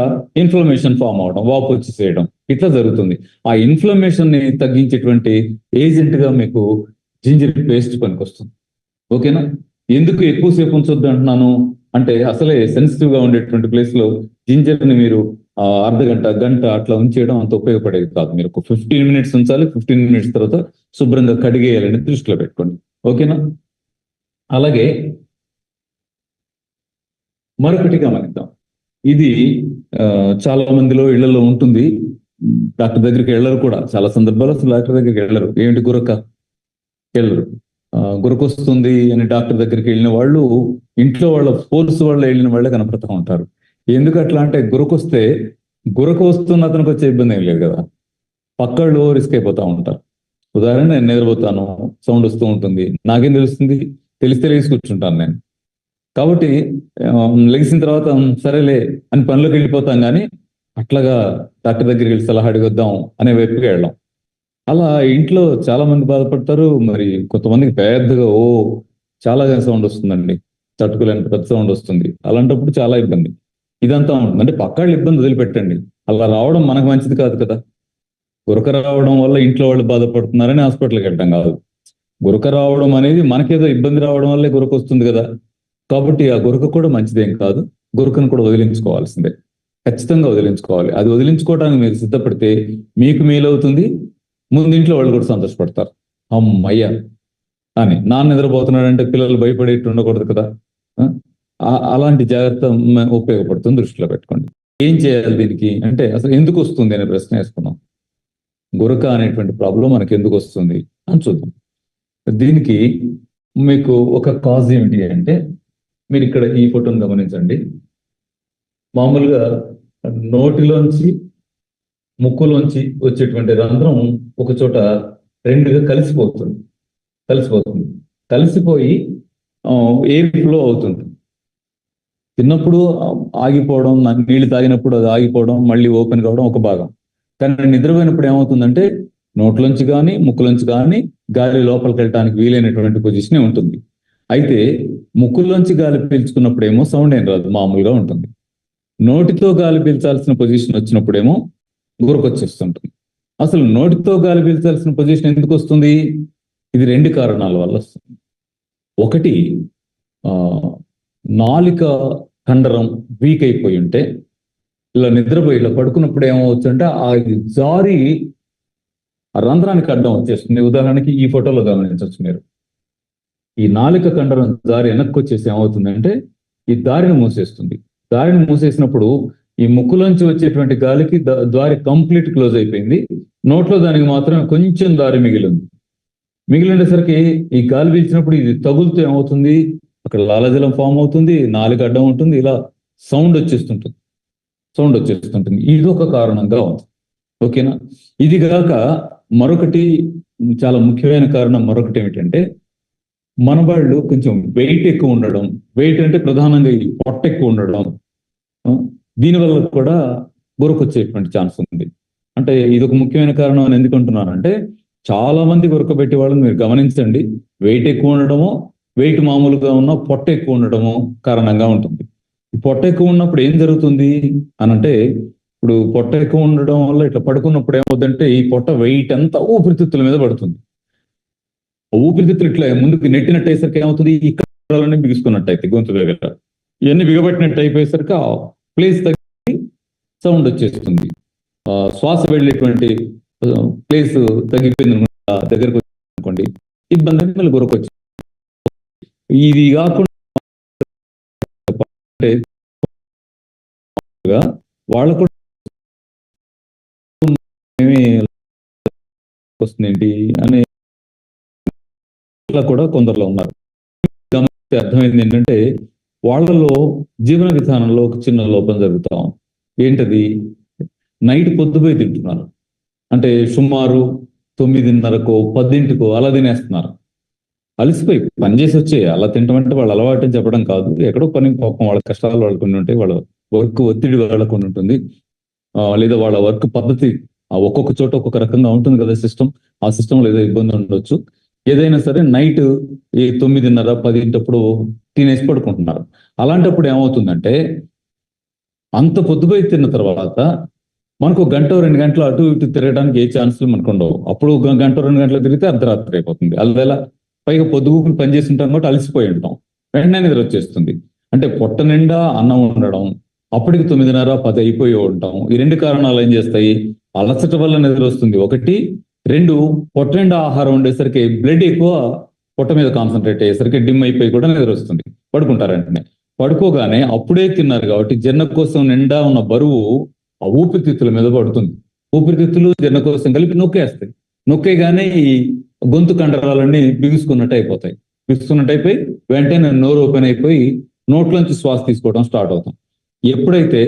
ఇన్ఫ్లమేషన్ ఫామ్ అవడం, వాపు వచ్చేసేయడం, ఇట్లా జరుగుతుంది. ఆ ఇన్ఫ్లమేషన్ ని తగ్గించేటువంటి ఏజెంట్ గా మీకు జింజర్ పేస్ట్ పనికొస్తుంది. ఓకేనా? ఎందుకు ఎక్కువసేపు ఉంచొద్దు అంటున్నాను అంటే అసలే సెన్సిటివ్ గా ఉండేటువంటి ప్లేస్ లో జింజర్ ని మీరు అర్ధగంట గంట అట్లా ఉంచేయడం అంత ఉపయోగపడేది కాదు. మీరు ఒక 15 minutes ఉంచాలి. 15 minutes తర్వాత శుభ్రంగా కడిగేయాలని దృష్టిలో పెట్టుకోండి. ఓకేనా? అలాగే మరొకటి గమనిద్దాం. ఇది చాలా మందిలో ఇళ్లలో ఉంటుంది. డాక్టర్ దగ్గరికి వెళ్ళరు కూడా. చాలా సందర్భాల్లో అసలు డాక్టర్ దగ్గరికి వెళ్ళరు. ఏమిటి వెళ్ళరు. గురకొస్తుంది అని డాక్టర్ దగ్గరికి వెళ్ళిన వాళ్ళు ఇంట్లో వాళ్ళ ఫోర్స్ వల్ల వెళ్ళిన వాళ్ళే కనపడుతూ ఉంటారు. ఎందుకు అట్లా అంటే గురకు వస్తున్న అతనికి వచ్చే ఇబ్బంది ఏం లేదు కదా, పక్కళ్ళు రిస్క్ అయిపోతా ఉంటారు. ఉదాహరణ, నేను నిద్రపోతాను, సౌండ్ వస్తూ ఉంటుంది, నాకేం తెలుస్తుంది? తెలిస్తే లేచి కూర్చుంటాను నేను. కాబట్టి లెగిసిన తర్వాత సరేలే అని పనిలోకి వెళ్ళిపోతాం, కానీ అట్లాగా డాక్టర్ దగ్గరికి వెళ్ళి సలహా అడిగొద్దాం అనే వైపుగా వెళ్ళాం. అలా ఇంట్లో చాలా మంది బాధపడతారు. మరి కొంతమందికి పెద్దగా చాలా సౌండ్ వస్తుందండి, తట్టుకోలేని పెద్ద సౌండ్ వస్తుంది. అలాంటప్పుడు చాలా ఇబ్బంది ఇదంతా ఉంటుంది. అంటే పక్కాళ్ళు ఇబ్బంది వదిలిపెట్టండి. అలా రావడం మనకు మంచిది కాదు కదా. గురక రావడం వల్ల ఇంట్లో వాళ్ళు బాధపడుతున్నారని హాస్పిటల్కి వెళ్ళడం కాదు. గురక రావడం అనేది మనకేదో ఇబ్బంది రావడం వల్లే గురక వస్తుంది కదా. కాబట్టి ఆ గురక కూడా మంచిదేం కాదు. గురకను కూడా వదిలించుకోవాల్సిందే, ఖచ్చితంగా వదిలించుకోవాలి. అది వదిలించుకోవడానికి మీరు సిద్ధపడితే మీకు మేలవుతుంది, ముందు ఇంట్లో వాళ్ళు కూడా సంతోషపడతారు. అమ్మయ్య అని నాన్న నిద్రపోతున్నాడంటే పిల్లలు భయపడేట్టు ఉండకూడదు కదా. అలాంటి జాగ్రత్త ఉపయోగపడుతుంది, దృష్టిలో పెట్టుకోండి. ఏం చేయాలి దీనికి అంటే అసలు ఎందుకు వస్తుంది అనే ప్రశ్న వేసుకున్నాం. గురక అనేటువంటి ప్రాబ్లం మనకి ఎందుకు వస్తుంది అని చూద్దాం. దీనికి మీకు ఒక కాజ్ ఏమిటి అంటే, మీరు ఇక్కడ ఈ ఫోటోను గమనించండి. మామూలుగా నోటిలోంచి ముక్కులోంచి వచ్చేటువంటి రంధ్రం ఒక చోట రెండుగా కలిసిపోయి ఎయిర్ ఫ్లో అవుతుంది. తిన్నప్పుడు ఆగిపోవడం, నీళ్లు తాగినప్పుడు అది ఆగిపోవడం, మళ్ళీ ఓపెన్ కావడం ఒక భాగం. కానీ నిద్రపోయినప్పుడు ఏమవుతుందంటే నోట్లోంచి కానీ ముక్కులోంచి కానీ గాలి లోపలికి వెళ్ళడానికి వీలైనటువంటి పొజిషనే ఉంటుంది. అయితే ముక్కులోంచి గాలి పీల్చుకున్నప్పుడేమో సౌండ్ ఏం రాదు, మామూలుగా ఉంటుంది. నోటితో గాలి పీల్చాల్సిన పొజిషన్ వచ్చినప్పుడేమో గురకొచ్చేస్తుంటుంది. అసలు నోటితో గాలి పీల్చాల్సిన పొజిషన్ ఎందుకు వస్తుంది? ఇది 2 కారణాల వల్ల వస్తుంది. ఒకటి నాలిక కండరం వీక్ అయిపోయి ఉంటే, ఇలా నిద్రపోయి ఇలా పడుకున్నప్పుడు ఏమవుతుందంటే ఆ జారి ఆ రంధ్రానికి అడ్డం వచ్చేస్తుంది. ఉదాహరణకి ఈ ఫోటోలో గమనించవచ్చు మీరు. ఈ నాలిక కండరం దారి వెనక్కి వచ్చేసి ఏమవుతుందంటే ఈ దారిని మూసేస్తుంది. దారిని మూసేసినప్పుడు ఈ ముక్కులోంచి వచ్చేటువంటి గాలికి దారి కంప్లీట్ క్లోజ్ అయిపోయింది. నోట్లో దానికి మాత్రం కొంచెం దారి మిగిలిండేసరికి ఈ గాలి పీల్చినప్పుడు ఇది తగులుతూ ఏమవుతుంది, అక్కడ లాలజలం ఫామ్ అవుతుంది, నాలుక అడ్డం ఉంటుంది, ఇలా సౌండ్ వచ్చేస్తుంటుంది. ఇది ఒక కారణంగా ఉంది. ఓకేనా? ఇది కాక మరొకటి చాలా ముఖ్యమైన కారణం మరొకటి ఏమిటంటే, మన వాళ్ళు కొంచెం వెయిట్ ఎక్కువ ఉండడం. వెయిట్ అంటే ప్రధానంగా ఈ పొట్ట ఎక్కువ ఉండడం, దీనివల్ల కూడా గురకొచ్చేటువంటి ఛాన్స్ ఉంది. అంటే ఇది ఒక ముఖ్యమైన కారణం అని ఎందుకు అంటున్నానంటే, చాలా మంది గురకబెట్టే వాళ్ళని మీరు గమనించండి, వెయిట్ ఎక్కువ ఉండడమో, వెయిట్ మామూలుగా ఉన్న పొట్ట ఎక్కువ ఉండడమో కారణంగా ఉంటుంది. ఈ పొట్ట ఎక్కువ ఉన్నప్పుడు ఏం జరుగుతుంది అనంటే, ఇప్పుడు పొట్ట ఎక్కువ ఉండడం వల్ల ఇట్లా పడుకున్నప్పుడు ఏమవుతుందంటే ఈ పొట్ట వెయిట్ అంతా ఊపిరితిత్తుల మీద పడుతుంది. ఊపిరితిత్తులు ఇట్లా ముందుకు నెట్టినట్టు అయ్యేసరికి ఏమవుతుంది, ఈ కండరాలన్నీ బిగుసుకున్నట్టు అయితే గొంతు దగ్గర ఇవన్నీ బిగబట్టినట్టు అయిపోయేసరికి ఆ ప్లేస్ తగ్గి సౌండ్ వచ్చేస్తుంది. శ్వాస వెళ్ళేటువంటి ప్లేస్ తగ్గిపోయింది దగ్గరకు అనుకోండి, ఇబ్బంది అంటే మళ్ళీ గురకొచ్చి. ఇది కాకుండా వాళ్ళకు వస్తుంది ఏంటి అనే కూడా కొందరులో ఉన్నారు. గమనిస్తే అర్థమైంది ఏంటంటే, వాళ్ళలో జీవన విధానంలో ఒక చిన్న లోపం జరుగుతాం. ఏంటది? నైట్ పొద్దుపోయి తింటున్నారు. అంటే సుమారు 9:30కో 10కో అలా తినేస్తున్నారు. అలసిపోయి పనిచేసి వచ్చే అలా తింటాం అంటే వాళ్ళ అలవాటు అని చెప్పడం కాదు. ఎక్కడో పని పాపం వాళ్ళ కష్టాలు వాళ్ళకు ఉంటాయి, వాళ్ళ వర్క్ ఒత్తిడి వాళ్ళకు ఉంటుంది, లేదా వాళ్ళ వర్క్ పద్ధతి ఒక్కొక్క చోట ఒక్కొక్క రకంగా ఉంటుంది కదా సిస్టమ్. ఆ సిస్టంలో ఏదో ఇబ్బంది ఉండొచ్చు. ఏదైనా సరే నైట్ ఈ 9:30, 10 తినేసి పడుకుంటున్నారు. అలాంటప్పుడు ఏమవుతుందంటే, అంత పొద్దుపోయి తిన్న తర్వాత మనకు 1-2 గంటలు అటు ఇటు తిరగడానికి ఏ ఛాన్సులు మనకు ఉండవు. అప్పుడు 1-2 గంటలు తిరిగితే అర్ధరాత్రి అయిపోతుంది. అలా పైగా పొద్దుగూకులు పనిచేస్తుంటాం కాబట్టి అలసిపోయి ఉంటాం, వెంటనే నిద్ర వచ్చేస్తుంది. అంటే పొట్ట నిండా అన్నం ఉండడం, అప్పటికి 9:30, 10 అయిపోయి ఉంటాం. ఈ 2 కారణాలు ఏం చేస్తాయి? అలసట వల్ల నిద్ర వస్తుంది ఒకటి. 2, పొట్ట నిండా ఆహారం ఉండేసరికి బ్లడ్ ఎక్కువ పొట్ట మీద కాన్సన్ట్రేట్ అయ్యేసరికి డిమ్ అయిపోయి కూడా నిద్ర వస్తుంది. పడుకుంటారంటనే. పడుకోగానే అప్పుడే తిన్నారు కాబట్టి జీర్ణకోశం నిండా ఉన్న బరువు ఆ ఊపిరితిత్తుల మీద పడుతుంది. ఊపిరితిత్తులు జీర్ణకోశం కలిపి నొక్కేస్తాయి. నొక్కేగానే ఈ గొంతు కండరాలన్నీ బిగుసుకున్నట్టు అయిపోయి వెంటనే నోరు ఓపెన్ అయిపోయి నోట్లోంచి శ్వాస తీసుకోవడం స్టార్ట్ అవుతాం. ఎప్పుడైతే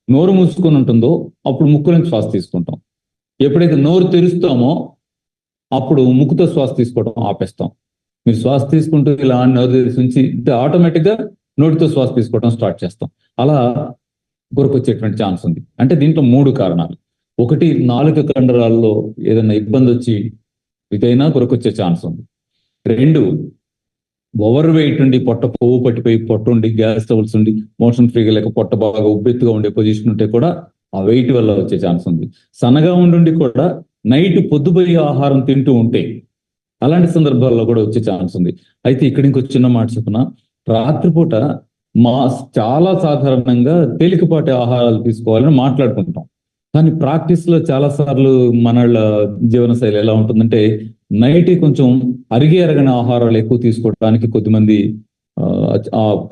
నోరు మూసుకొని ఉంటుందో అప్పుడు ముక్కు నుంచి శ్వాస తీసుకుంటాం. ఎప్పుడైతే నోరు తెరుస్తామో అప్పుడు ముక్కుతో శ్వాస తీసుకోవడం ఆపేస్తాం. మీరు శ్వాస తీసుకుంటూ ఇలా నోరు తెరిచి ఉంచి ఆటోమేటిక్గా నోటితో శ్వాస తీసుకోవడం స్టార్ట్ చేస్తాం. అలా గురకొచ్చేటువంటి ఛాన్స్ ఉంది. అంటే దీంట్లో 3 కారణాలు. ఒకటి, నాలుక కండరాల్లో ఏదైనా ఇబ్బంది వచ్చి ఇదైనా గురకొచ్చే ఛాన్స్ ఉంది. 2, ఓవర్ వెయిట్ ఉండి పొట్ట కొవ్వు పట్టిపోయి పొట్ట ఉండి గ్యాస్ ట్రబుల్స్ ఉండి మోషన్ ఫ్రీగా లేక పొట్ట బాగా ఉబ్బెత్తుగా ఉండే పొజిషన్ ఉంటే కూడా ఆ వెయిట్ వల్ల వచ్చే ఛాన్స్ ఉంది. సన్నగా ఉండి కూడా నైట్ పొద్దుపోయి ఆహారం తింటూ ఉంటే అలాంటి సందర్భాల్లో కూడా వచ్చే ఛాన్స్ ఉంది. అయితే ఇక్కడ ఇంకో చిన్న మాట చెప్పిన, రాత్రిపూట చాలా సాధారణంగా తేలికపాటి ఆహారాలు తీసుకోవాలని మాట్లాడుకుంటాం. కానీ ప్రాక్టీస్ లో చాలా సార్లు మన జీవన శైలి ఎలా ఉంటుందంటే, నైట్ కొంచెం అరగని ఆహారాలు ఎక్కువ తీసుకోవడానికి కొద్దిమంది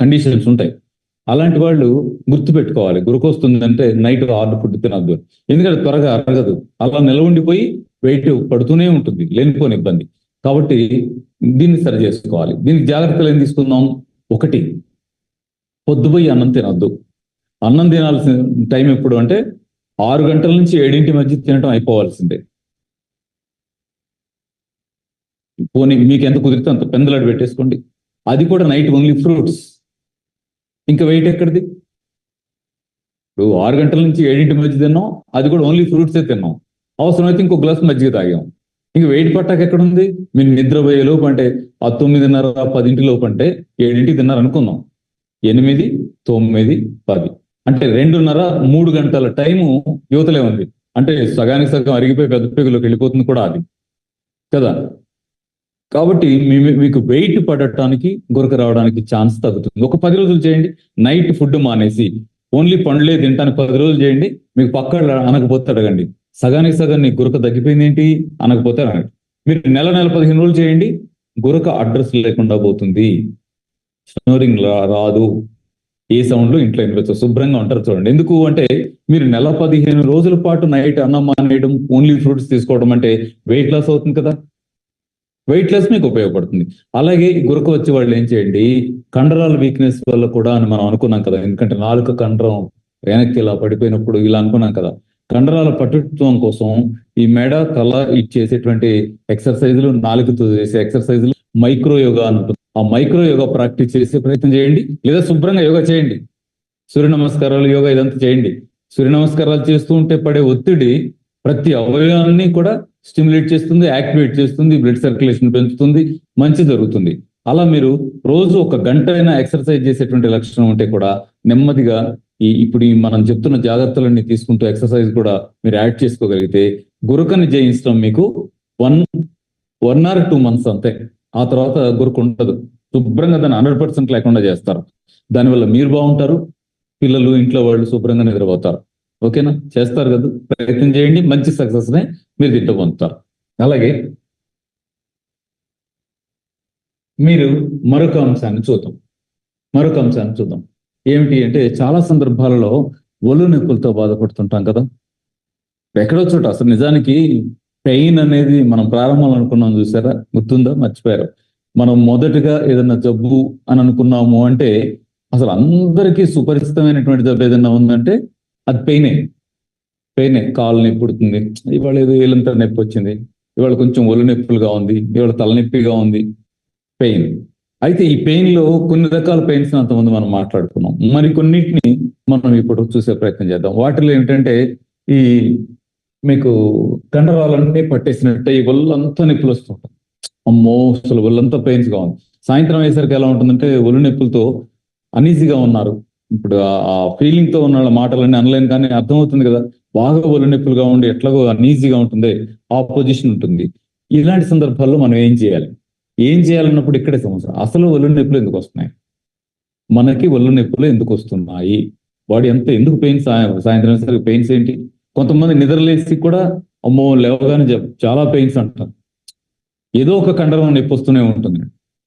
కండిషన్స్ ఉంటాయి. అలాంటి వాళ్ళు గుర్తుపెట్టుకోవాలి, గురకొస్తుందంటే నైట్ హార్డ్ ఫుడ్ తినద్దు. ఎందుకంటే త్వరగా అరగదు, అలా నిలవండిపోయి వెయిట్ పడుతూనే ఉంటుంది, లేనిపోని ఇబ్బంది. కాబట్టి దీన్ని సరి చేసుకోవాలి. దీనికి జాగ్రత్తలు ఏం తీసుకుందాం? 1, పొద్దుపోయి అన్నం తినద్దు. అన్నం తినాల్సిన టైం ఎప్పుడు అంటే 6 గంటల నుంచి 7 మధ్య తినటం అయిపోవాల్సిందే. పోనీ మీకు ఎంత కుదిరితే అంత పెందలాడు పెట్టేసుకోండి. అది కూడా నైట్ ఓన్లీ ఫ్రూట్స్. ఇంకా వెయిట్ ఎక్కడిది? ఇప్పుడు 6 గంటల నుంచి 7 మధ్య తిన్నాం, అది కూడా ఓన్లీ ఫ్రూట్సే తిన్నాం. అవసరమైతే ఇంకో గ్లాస్ మజ్జిగ తాగాం. ఇంక వెయిట్ పట్టాక ఎక్కడుంది? మీరు నిద్రపోయే లోపు అంటే ఆ 9:30, 10 లోపు అంటే 7 తిన్నారు అనుకుందాం. 8, 9, 10 అంటే 2.5-3 గంటల టైము యువతలే ఉంది. అంటే సగానికి సగం అరిగిపోయి పెద్ద పెగులోకి వెళ్ళిపోతుంది కూడా అది కదా. కాబట్టి మీకు వెయిట్ పడటానికి గురక రావడానికి ఛాన్స్ తగ్గుతుంది. ఒక 10 రోజులు చేయండి. నైట్ ఫుడ్ మానేసి ఓన్లీ పండ్లే తింటానికి 10 రోజులు చేయండి. మీకు పక్క అనకపోతే అడగండి, సగానికి సగం నీ గురక తగ్గిపోయింది ఏంటి అనకపోతే అడగండి. మీరు నెల 15 రోజులు చేయండి, గురక అడ్రస్ లేకుండా పోతుంది. స్నోరింగ్ రాదు, ఏ సౌండ్లు ఇంట్లో వినవచ్చు, శుభ్రంగా ఉంటారు. చూడండి, ఎందుకు అంటే మీరు నెల 15 రోజుల పాటు నైట్ అన్నం మానేయడం, ఓన్లీ ఫ్రూట్స్ తీసుకోవడం అంటే వెయిట్ లాస్ అవుతుంది కదా. వెయిట్ లాస్ మీకు ఉపయోగపడుతుంది. అలాగే గురక వచ్చే వాళ్ళు ఏం చేయండి, కండరాల వీక్నెస్ వల్ల కూడా అని మనం అనుకున్నాం కదా. ఎందుకంటే నాలుక కండరం వెనక్కి ఇలా పడిపోయినప్పుడు ఇలా అనుకున్నాం కదా. కండరాల పటుత్వం కోసం ఈ మెడ తల చేసేటువంటి ఎక్సర్సైజులు, నాలుకతో చేసే ఎక్సర్సైజులు మైక్రో యోగా అని ఉంటుంది. ఆ మైక్రో యోగా ప్రాక్టీస్ చేసే ప్రయత్నం చేయండి, లేదా శుభ్రంగా యోగా చేయండి. సూర్య నమస్కారాలు, యోగా ఇదంతా చేయండి. సూర్య నమస్కారాలు చేస్తూ ఉంటే పడే ఒత్తిడి ప్రతి అవయవాన్ని కూడా స్టిమ్యులేట్ చేస్తుంది, యాక్టివేట్ చేస్తుంది, బ్లడ్ సర్క్యులేషన్ పెంచుతుంది, మంచి జరుగుతుంది. అలా మీరు రోజు 1 గంట అయినా ఎక్సర్సైజ్ చేసేటువంటి లక్షణం ఉంటే కూడా నెమ్మదిగా ఇప్పుడు మనం చెప్తున్న జాగ్రత్తలన్నీ తీసుకుంటూ ఎక్సర్సైజ్ కూడా మీరు యాడ్ చేసుకోగలిగితే గురకని జయించడం మీకు 1 or 2 months అంతే. ఆ తర్వాత గురక ఉండదు. శుభ్రంగా దాన్ని 100% లేకుండా చేస్తారు. దానివల్ల మీరు బాగుంటారు, పిల్లలు, ఇంట్లో వాళ్ళు శుభ్రంగా నిద్రపోతారు. ఓకేనా? చేస్తారు కదా, ప్రయత్నం చేయండి, మంచి సక్సెస్ నే మీరు తింటూ పొందుతారు. అలాగే మీరు మరొక అంశాన్ని చూద్దాం. ఏమిటి అంటే చాలా సందర్భాలలో ఒళ్ళు నొప్పులతో బాధపడుతుంటాం కదా. ఎక్కడో చోట అసలు నిజానికి పెయిన్ అనేది మనం ప్రారంభంలో అనుకున్నాం, చూసారా? గుర్తుందా? మర్చిపోయారు. మనం మొదటగా ఏదైనా జబ్బు అని అనుకున్నాము అంటే అసలు అందరికీ సుపరిచితమైనటువంటి జబ్బు ఏదైనా ఉందంటే అది పెయినే. కాలు నొప్పి పుడుతుంది, ఇవాళ ఏదో ఏళ్ళంతా నొప్పి వచ్చింది, ఇవాళ కొంచెం ఒళ్ళు నొప్పులుగా ఉంది, ఇవాళ తలనొప్పిగా ఉంది, పెయిన్. అయితే ఈ పెయిన్ లో కొన్ని రకాల పెయిన్స్ అంతమంది మనం మాట్లాడుకున్నాం. మరి కొన్నిటిని మనం ఇప్పుడు చూసే ప్రయత్నం చేద్దాం. వాటిలో ఏంటంటే ఈ మీకు కండరాలన్నీ పట్టేసినట్టే ఈ ఒళ్ళంతా నొప్పులు వస్తుంటాయి. అమ్మో, అసలు ఒళ్ళంతా పెయిన్స్ గా ఉంది. సాయంత్రం అయ్యేసరికి ఎలా ఉంటుందంటే ఒళ్ళు నొప్పులతో అనీజీగా ఉన్నారు. ఇప్పుడు ఆ ఫీలింగ్ తో ఉన్న మాటలన్నీ అనలేను, కానీ అర్థమవుతుంది కదా. బాగా ఒళ్ళు నొప్పులుగా ఉండి ఎట్లాగో అనీజీగా ఉంటుంది, ఆ పొజిషన్ ఉంటుంది. ఇలాంటి సందర్భాల్లో మనం ఏం చేయాలన్నప్పుడు ఇక్కడే సమస్య. అసలు ఒళ్ళు నొప్పులు ఎందుకు వస్తున్నాయి, మనకి ఒళ్ళు నొప్పులు ఎందుకు వస్తున్నాయి, బాడీ అంతా ఎందుకు పెయిన్స్, సాయంత్రం సరికి పెయిన్స్ ఏంటి? కొంతమంది నిద్రలేసి కూడా అమ్మో లేవగానే చాలా పెయిన్స్ అంటారు. ఏదో ఒక కండరం నొప్పి వస్తూనే ఉంటుంది.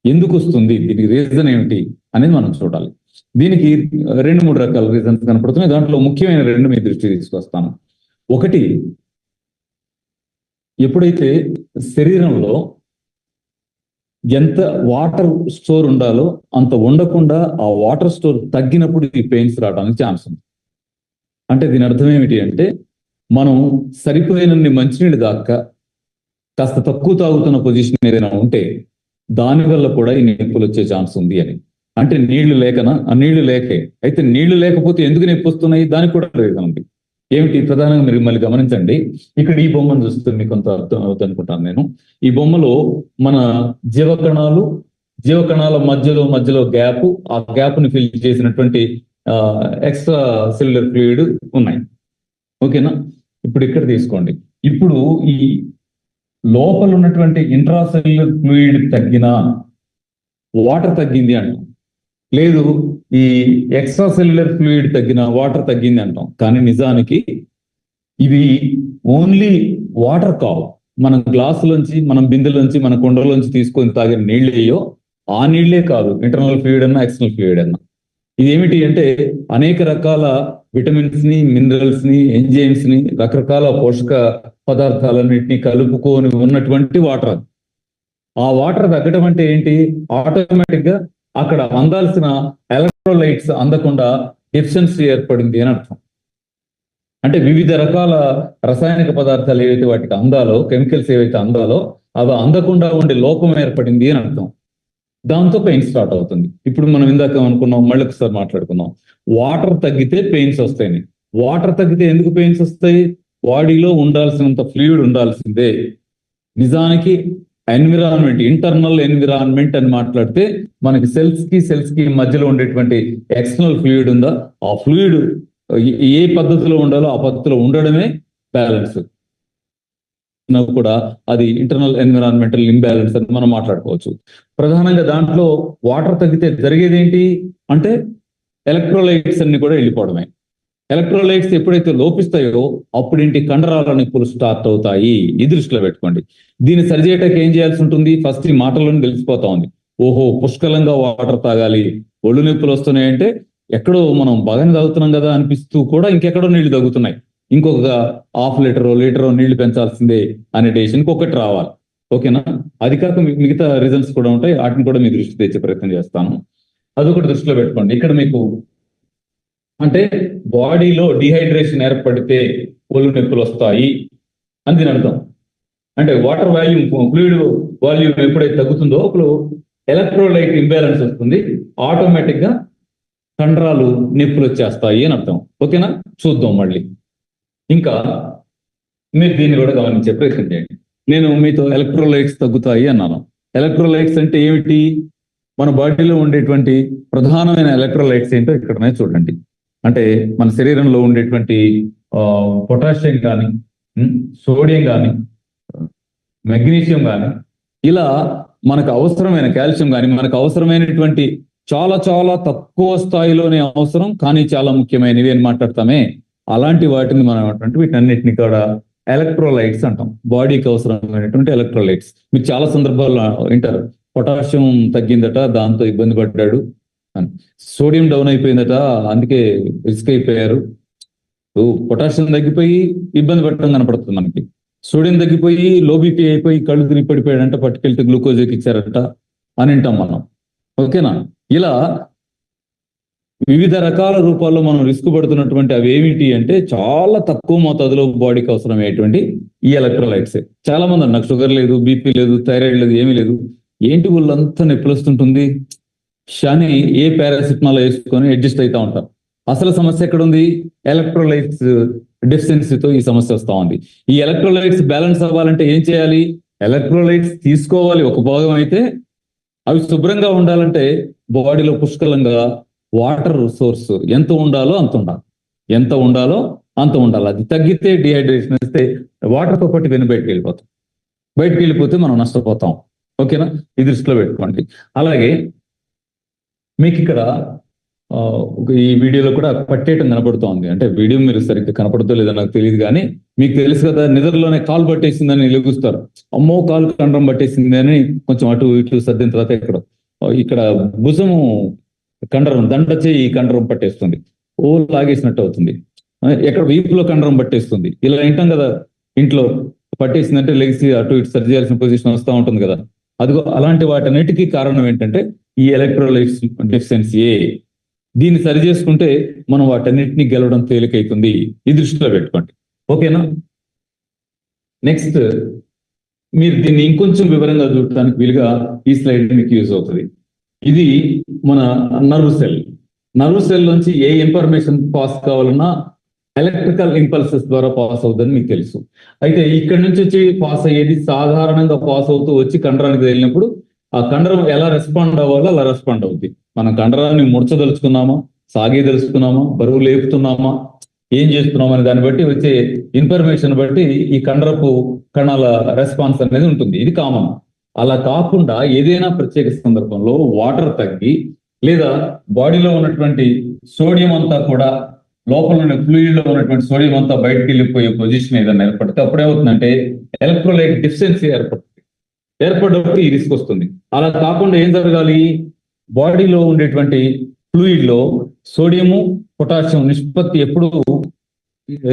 ఎందుకు వస్తుంది, దీనికి రీజన్ ఏమిటి అనేది మనం చూడాలి. దీనికి 2-3 రకాల రీజన్స్ కనపడుతున్నాయి. దాంట్లో ముఖ్యమైన 2 మీ దృష్టి తీసుకొస్తాను. ఒకటి, ఎప్పుడైతే శరీరంలో ఎంత వాటర్ స్టోర్ ఉండాలో అంత ఉండకుండా ఆ వాటర్ స్టోర్ తగ్గినప్పుడు ఈ పెయిన్స్ రావడానికి ఛాన్స్ ఉంది. అంటే దీని అర్థం ఏమిటి అంటే మనం సరిపోయినన్ని మంచినీళ్ళు దాకా కాస్త తక్కువ తాగుతున్న పొజిషన్ ఏదైనా ఉంటే దానివల్ల కూడా ఈ నొప్పులు వచ్చే ఛాన్స్ ఉంది అని. అంటే నీళ్లు లేకనా? ఆ నీళ్లు లేకే. అయితే నీళ్లు లేకపోతే ఎందుకు నొప్పి వస్తున్నాయి, దానికి కూడా రీజన్ ఉంది. ఏమిటి? ప్రధానంగా మీరు మళ్ళీ గమనించండి. ఇక్కడ ఈ బొమ్మను చూస్తే మీకు కొంత అర్థం అవుతుంది అనుకుంటాను నేను. ఈ బొమ్మలో మన జీవకణాల మధ్యలో గ్యాప్, ఆ గ్యాప్ ని ఫిల్ చేసినటువంటి ఎక్స్ట్రా సెల్యులర్ ఫ్లూయిడ్ ఉన్నాయి. ఓకేనా? ఇప్పుడు ఇక్కడ తీసుకోండి. ఇప్పుడు ఈ లోపల ఉన్నటువంటి ఇంట్రాసెల్యులర్ ఫ్లూయిడ్ తగ్గినా వాటర్ తగ్గింది అంటాం, లేదు ఈ ఎక్స్ట్రా సెల్యులర్ ఫ్లూయిడ్ తగ్గిన వాటర్ తగ్గింది అంటాం. కానీ నిజానికి ఇవి ఓన్లీ వాటర్ కావు. మనం గ్లాసులోంచి, మనం బిందెలోంచి, మన కుండలోంచి తీసుకొని తాగిన నీళ్ళేయో ఆ నీళ్లే కాదు, ఇంటర్నల్ ఫ్లూయిడ్ అన్నా ఎక్స్టర్నల్ ఫ్లూయిడ్ అన్నా. ఇదేమిటి అంటే అనేక రకాల విటమిన్స్ ని, మినరల్స్ ని, ఎంజైమ్స్ ని, రకరకాల పోషక పదార్థాలన్నింటినీ కలుపుకొని ఉన్నటువంటి వాటర్. ఆ వాటర్ తగ్గడం అంటే ఏంటి? ఆటోమేటిక్ గా అక్కడ అందాల్సిన ఎలక్ట్రోలైట్స్ అందకుండా డెఫిషియన్సీ ఏర్పడింది అని అర్థం. అంటే వివిధ రకాల రసాయనిక పదార్థాలు ఏవైతే వాటికి అందాలో, కెమికల్స్ ఏవైతే అందాలో అవి అందకుండా ఉండే లోపం ఏర్పడింది అని అర్థం. దాంతో పెయిన్ స్టార్ట్ అవుతుంది. ఇప్పుడు మనం ఇందాక అనుకున్నాం, మళ్ళీ ఒకసారి మాట్లాడుకుందాం. వాటర్ తగ్గితే పెయిన్స్ వస్తాయి. వాటర్ తగ్గితే ఎందుకు పెయిన్స్ వస్తాయి? బాడీలో ఉండాల్సినంత ఫ్లూయిడ్ ఉండాల్సిందే. నిజానికి ఎన్విరాన్మెంట్, ఇంటర్నల్ ఎన్విరాన్మెంట్ అని మాట్లాడితే మనకి సెల్స్ కి మధ్యలో ఉండేటువంటి ఎక్స్టర్నల్ ఫ్లూయిడ్ ఉందా, ఆ ఫ్లూయిడ్ ఏ పద్ధతిలో ఉండాలో ఆ పద్ధతిలో ఉండడమే బ్యాలెన్స్. చేసినా కూడా అది ఇంటర్నల్ ఎన్విరాన్మెంటల్ ఇంబ్యాలెన్స్ అని మనం మాట్లాడుకోవచ్చు. ప్రధానంగా దాంట్లో వాటర్ తగ్గితే జరిగేది ఏంటి అంటే ఎలక్ట్రోలైట్స్ అన్ని కూడా వెళ్ళిపోవడమే. ఎలక్ట్రోలైట్స్ ఎప్పుడైతే లోపిస్తాయో అప్పుడేంటి కండరాల నొప్పులు స్టార్ట్ అవుతాయి. ఈ దృష్టిలో పెట్టుకోండి. దీన్ని సరిచేయటానికి ఏం చేయాల్సి ఉంటుంది? ఫస్ట్ ఈ మాటల్లోనే తెలిసిపోతా ఉంది. ఓహో, పుష్కలంగా వాటర్ తాగాలి, ఒళ్ళు నొప్పులు వస్తున్నాయంటే ఎక్కడో మనం బాగానే తాగుతున్నాం కదా అనిపిస్తూ కూడా ఇంకెక్కడో నీళ్లు తగ్గుతున్నాయి. ఇంకొక హాఫ్ లీటరో నీళ్లు పెంచాల్సిందే అనే డెసిషన్కి ఒకటి రావాలి. ఓకేనా? అది కాక మిగతా రీజన్స్ కూడా ఉంటాయి, వాటిని కూడా మీ దృష్టి తెచ్చే ప్రయత్నం చేస్తాను. అదొకటి దృష్టిలో పెట్టుకోండి. ఇక్కడ మీకు అంటే బాడీలో డిహైడ్రేషన్ ఏర్పడితే ఒళ్ళు నొప్పులు వస్తాయి అని దీని అర్థం. అంటే వాటర్ వాల్యూమ్, ఫ్లూయిడ్ వాల్యూమ్ ఎప్పుడైతే తగ్గుతుందో అప్పుడు ఎలక్ట్రోలైట్ ఇంబ్యాలెన్స్ వస్తుంది, ఆటోమేటిక్ గా కండరాలు నొప్పులు వచ్చేస్తాయి అని అర్థం. ఓకేనా? చూద్దాం మళ్ళీ. ఇంకా మీరు దీన్ని కూడా గమనించే ప్రయత్నం చేయండి. నేను మీతో ఎలక్ట్రోలైట్స్ తగ్గుతాయి అన్నాను. ఎలక్ట్రోలైట్స్ అంటే ఏమిటి? మన బాడీలో ఉండేటువంటి ప్రధానమైన ఎలక్ట్రోలైట్స్ ఏంటో ఇక్కడనే చూడండి. అంటే మన శరీరంలో ఉండేటువంటి పొటాషియం కానీ, సోడియం కానీ, మెగ్నీషియం కానీ, ఇలా మనకు అవసరమైన కాల్షియం కానీ, మనకు అవసరమైనటువంటి చాలా చాలా తక్కువ స్థాయిలోనే అవసరం కానీ చాలా ముఖ్యమైనవి అని మాట్లాడతామే, అలాంటి వాటిని మనం వీటన్నిటిని కూడా ఎలక్ట్రోలైట్స్ అంటాం. బాడీకి అవసరమైనటువంటి ఎలక్ట్రోలైట్స్. మీరు చాలా సందర్భాల్లో వింటారు, పొటాషియం తగ్గిందట దాంతో ఇబ్బంది పడ్డాడు అని, సోడియం డౌన్ అయిపోయిందట అందుకే రిస్క్ అయిపోయారు. పొటాషియం తగ్గిపోయి ఇబ్బంది పడటం కనపడుతుంది మనకి. సోడియం తగ్గిపోయి లో బీపీ అయిపోయి కళ్ళు తిరిగి పడిపోయాడంట, పట్టుకెళ్తే గ్లూకోజ్ ఎక్కిచ్చారట అని వింటాం మనం. ఓకేనా? ఇలా వివిధ రకాల రూపాల్లో మనం రిస్క్ పడుతున్నటువంటి అవి ఏమిటి అంటే చాలా తక్కువ మోతాదులో బాడీకి అవసరమయ్యేటువంటి ఈ ఎలక్ట్రోలైట్స్. చాలా మంది నాకు షుగర్ లేదు, బీపీ లేదు, థైరాయిడ్ లేదు, ఏమీ లేదు, ఏంటి వాళ్ళంతా నొప్పులు వస్తుంటుంది అని ఏ పారాసిటమాల్ వేసుకొని అడ్జస్ట్ అవుతా ఉంటాం. అసలు సమస్య ఎక్కడ ఉంది? ఎలక్ట్రోలైట్స్ డెఫిషియన్సీతో ఈ సమస్య వస్తా ఉంది. ఈ ఎలక్ట్రోలైట్స్ బ్యాలెన్స్ అవ్వాలంటే ఏం చేయాలి? ఎలక్ట్రోలైట్స్ తీసుకోవాలి ఒక భాగం అయితే, అవి శుభ్రంగా ఉండాలంటే బాడీలో పుష్కలంగా వాటర్ సోర్స్ ఎంత ఉండాలో అంత ఉండాలి. ఎంత ఉండాలో అంత ఉండాలి. అది తగ్గితే డిహైడ్రేషన్ వస్తే వాటర్తో పాటు వెను బయటకు వెళ్ళిపోతాం. బయటకు వెళ్ళిపోతే మనం నష్టపోతాం. ఓకేనా? ఈ దృష్టిలో పెట్టుకోండి. అలాగే మీకు ఇక్కడ ఈ వీడియోలో కూడా పట్టేయటం కనపడుతోంది. అంటే వీడియో మీరు సరిగ్గా కనపడుతో లేదో నాకు తెలియదు, కానీ మీకు తెలుసు కదా, నిద్రలోనే కాలు పట్టేసిందని లెగుస్తారు. అమ్మో కాలు కండరం పట్టేసింది అని కొంచెం అటు ఇటు సర్దిన తర్వాత ఇక్కడ భుజము కండరం దండ చేయి కండరం పట్టేస్తుంది, ఓ లాగేసినట్టు అవుతుంది. ఎక్కడ వీపులో కండరం పట్టేస్తుంది. ఇలా వింటాం కదా, ఇంట్లో పట్టేసిందంటే లెగిసి అటు ఇటు సరి చేయాల్సిన పొజిషన్ వస్తూ ఉంటుంది కదా. అదిగో అలాంటి వాటన్నిటికీ కారణం ఏంటంటే ఈ ఎలక్ట్రోలైట్స్ డెఫిషియన్సీయే. దీన్ని సరి చేసుకుంటే మనం వాటన్నిటిని గెలవడం తేలికైతుంది. ఈ దృష్టిలో పెట్టుకోండి. ఓకేనా? నెక్స్ట్ మీరు దీన్ని ఇంకొంచెం వివరంగా చూడటానికి వీలుగా ఈ స్లైడ్ మీకు యూజ్ అవుతుంది. ఇది మన నర్వ్ సెల్. నర్వ్ సెల్ నుంచి ఏ ఇన్ఫర్మేషన్ పాస్ కావాలన్నా ఎలక్ట్రికల్ ఇంపల్సెస్ ద్వారా పాస్ అవుతుందని మీకు తెలుసు. అయితే ఇక్కడ నుంచి వచ్చి పాస్ అయ్యేది సాధారణంగా పాస్ అవుతూ వచ్చి కండరానికి వెళ్ళినప్పుడు ఆ కండరం ఎలా రెస్పాండ్ అవ్వాలో అలా రెస్పాండ్ అవుతుంది. మనం కండరాన్ని ముడచదలుచుకున్నామా, సాగేదలుచుకున్నామా, బరువు లేపుతున్నామా, ఏం చేస్తున్నాం అనే దాన్ని బట్టి వచ్చే ఇన్ఫర్మేషన్ బట్టి ఈ కండరపు కణాల రెస్పాన్స్ అనేది ఉంటుంది. ఇది కామన్. అలా కాకుండా ఏదైనా ప్రత్యేక సందర్భంలో వాటర్ తగ్గి లేదా బాడీలో ఉన్నటువంటి సోడియం అంతా కూడా లోపల ఉన్న ఫ్లూయిడ్ లో ఉన్నటువంటి సోడియం అంతా బయటకు వెళ్ళిపోయే పొజిషన్ ఏదైనా ఏర్పడితే అప్పుడు ఏమవుతుందంటే ఎలక్ట్రోలైట్ డెఫిషియన్సీ ఏర్పడినప్పుడు ఈ రిస్క్ వస్తుంది. అలా కాకుండా ఏం జరగాలి? బాడీలో ఉండేటువంటి ఫ్లూయిడ్ లో సోడియము పొటాషియం నిష్పత్తి ఎప్పుడు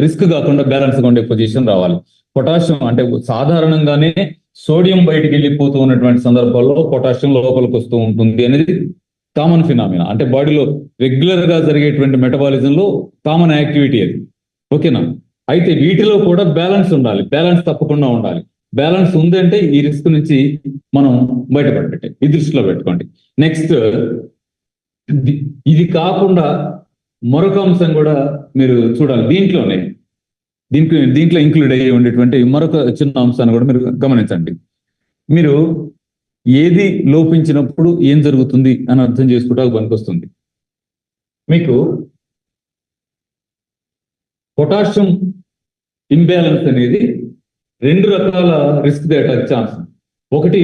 రిస్క్ కాకుండా బ్యాలెన్స్ గా ఉండే పొజిషన్ రావాలి. పొటాషియం అంటే సాధారణంగానే సోడియం బయటికి వెళ్ళిపోతూ ఉన్నటువంటి సందర్భాల్లో పొటాషియం లోపలికి వస్తూ ఉంటుంది అనేది కామన్ ఫినామినా. అంటే బాడీలో రెగ్యులర్ గా జరిగేటువంటి మెటబాలిజంలో కామన్ యాక్టివిటీ అది. ఓకేనా? అయితే వీటిలో కూడా బ్యాలెన్స్ ఉండాలి. బ్యాలెన్స్ తప్పకుండా ఉండాలి. బ్యాలెన్స్ ఉందంటే ఈ రిస్క్ నుంచి మనం బయటపడటం. ఈ దృష్టిలో పెట్టుకోండి. నెక్స్ట్, ఇది కాకుండా మరొక అంశం కూడా మీరు చూడాలి. దీంట్లో ఇంక్లూడ్ అయ్యి ఉండేటువంటి మరొక చిన్న అంశాన్ని కూడా మీరు గమనించండి. మీరు ఏది లోపించినప్పుడు ఏం జరుగుతుంది అని అర్థం చేసుకోవడానికి పనికొస్తుంది. మీకు పొటాషియం ఇంబ్యాలెన్స్ అనేది రెండు రకాల రిస్క్ తేటానికి ఛాన్స్. ఒకటి,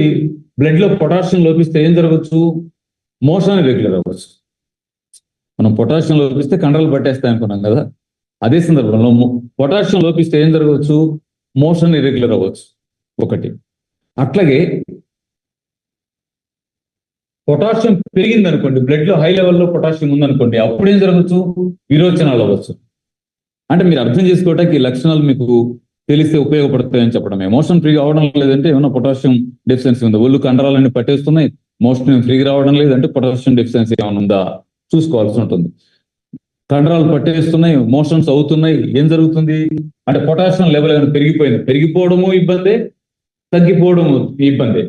బ్లడ్ లో పొటాషియం లోపిస్తే ఏం జరగవచ్చు? మోషన్ ఇర్రెగ్యులర్ అవ్వచ్చు. మనం పొటాషియం లోపిస్తే కండరాలు పట్టేస్తాయి అనుకున్నాం కదా, అదే సందర్భంలో పొటాషియం లోపిస్తే ఏం జరగవచ్చు? మోషన్ ఇర్రెగ్యులర్ అవ్వచ్చు ఒకటి. అట్లాగే పొటాషియం పెరిగింది అనుకోండి, బ్లడ్ లో హై లెవెల్లో పొటాషియం ఉందనుకోండి, అప్పుడు ఏం జరగవచ్చు? విరోచనాలు అవ్వచ్చు. అంటే మీరు అర్థం చేసుకోవడానికి ఈ లక్షణాలు మీకు తెలిస్తే ఉపయోగపడతాయని చెప్పడం. మోషన్ ఫ్రీగా అవడం లేదంటే ఏమన్నా పొటాషియం డెఫిషియన్సీ ఉందా? ఒళ్ళు కండరాలన్నీ పట్టేస్తున్నాయి, మోషన్ ఫ్రీగా రావడం లేదంటే పొటాషియం డెఫిషియన్సీ ఏమైనా ఉందా చూసుకోవాల్సి ఉంటుంది. కండరాలు పట్టేస్తున్నాయి, మోషన్స్ అవుతున్నాయి, ఏం జరుగుతుంది అంటే పొటాషియం లెవెల్ ఏమైనా పెరిగిపోయింది. పెరిగిపోవడము ఇబ్బందే, తగ్గిపోవడము ఇబ్బందే.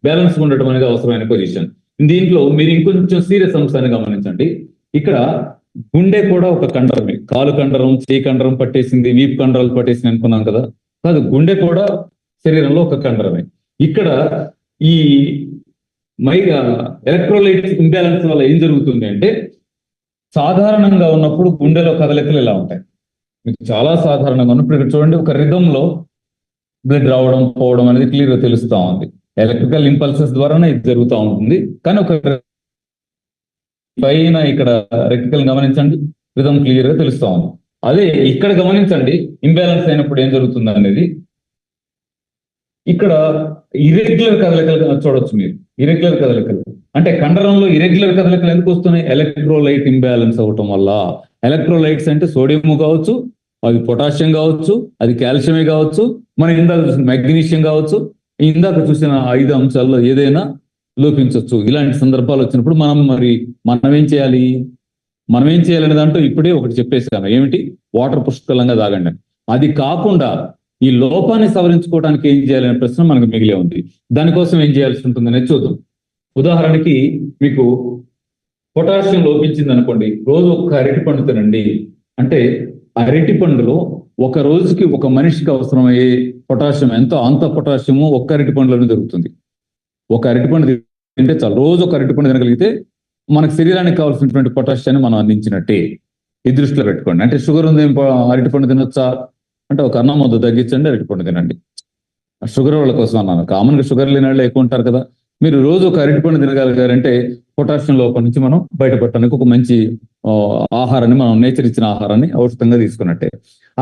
బ్యాలెన్స్ ఉండటం అనేది అవసరమైన పొజిషన్. దీంట్లో మీరు ఇంకొంచెం సీరియస్ అంశాన్ని గమనించండి. ఇక్కడ గుండె కూడా ఒక కండరమే. కాలు కండరం, చేయి కండరం పట్టేసింది, వీపు కండరాలు పట్టేసింది అనుకున్నాం కదా, కాదు, గుండె కూడా శరీరంలో ఒక కండరమే. ఇక్కడ ఈ ఎలక్ట్రోలైట్ ఇంబ్యాలెన్స్ వల్ల ఏం జరుగుతుంది అంటే, సాధారణంగా ఉన్నప్పుడు గుండెలో కదలికలు ఇలా ఉంటాయి. మీకు చాలా సాధారణంగా ఉన్నప్పుడు ఇక్కడ చూడండి, ఒక రిథంలో బ్లడ్ రావడం పోవడం అనేది క్లియర్గా తెలుస్తూ ఉంది. ఎలక్ట్రికల్ ఇంపల్సెస్ ద్వారానే ఇది జరుగుతూ ఉంటుంది. కానీ ఒక పైన ఇక్కడ రెక్టికల్ గమనించండి, రిథం క్లియర్ గా తెలుస్తా ఉంది. అదే ఇక్కడ గమనించండి, ఇంబ్యాలెన్స్ అయినప్పుడు ఏం జరుగుతుంది అనేది. ఇక్కడ ఇరెగ్యులర్ కదలికలు చూడొచ్చు మీరు. ఇరెగ్యులర్ కదలికలు అంటే కండరంలో ఇరెగ్యులర్ కదలికలు ఎందుకు వస్తున్నాయి? ఎలక్ట్రోలైట్ ఇంబ్యాలెన్స్ అవటం వల్ల. ఎలక్ట్రోలైట్స్ అంటే సోడియం కావచ్చు, అది పొటాషియం కావచ్చు, అది కాల్షియమే కావచ్చు, మనం ఇందాక చూసిన మెగ్నీషియం కావచ్చు, ఇందాక చూసిన 5 అంశాల్లో ఏదైనా లోపించవచ్చు. ఇలాంటి సందర్భాలు వచ్చినప్పుడు మనం ఏం చేయాలి? మనం ఏం చేయాలనే దాంట్లో ఇప్పుడే ఒకటి చెప్పేసాను, ఏమిటి? వాటర్ పుష్కలంగా తాగండి. అది కాకుండా ఈ లోపాన్ని సవరించుకోవడానికి ఏం చేయాలనే ప్రశ్న మనకు మిగిలే ఉంది. దానికోసం ఏం చేయాల్సి ఉంటుందనేది చూద్దాం. ఉదాహరణకి మీకు పొటాషియం లోపించింది అనుకోండి, రోజు ఒక అరటి పండు తినండి. అంటే అరటి పండులో ఒక రోజుకి ఒక మనిషికి అవసరమయ్యే పొటాషియం ఎంతో అంత పొటాషియము ఒక్క అరటి పండులోనే దొరుకుతుంది. ఒక అరటిపండు తింటే చాలు. రోజు ఒక అరటిపండు తినగలిగితే మనకు శరీరానికి కావాల్సినటువంటి పొటాషియాన్ని మనం అందించినట్టే. ఈ దృష్టిలో పెట్టుకోండి. అంటే షుగర్ ఉంది, అరటిపండు తినొచ్చా అంటే ఒక అన్నం ముద్ద తగ్గించండి, అరటిపండు తినండి. షుగర్ వాళ్ళ కోసం అన్నాను. కామన్గా షుగర్ లేని వాళ్ళు ఎక్కువ ఉంటారు కదా. మీరు రోజు ఒక అరటిపండు తినగలిగారంటే పొటాషియం లోపం నుంచి మనం బయటపడటానికి ఒక మంచి ఆహారాన్ని, మనం నేచర్ ఇచ్చిన ఆహారాన్ని ఔషధంగా తీసుకున్నట్టే.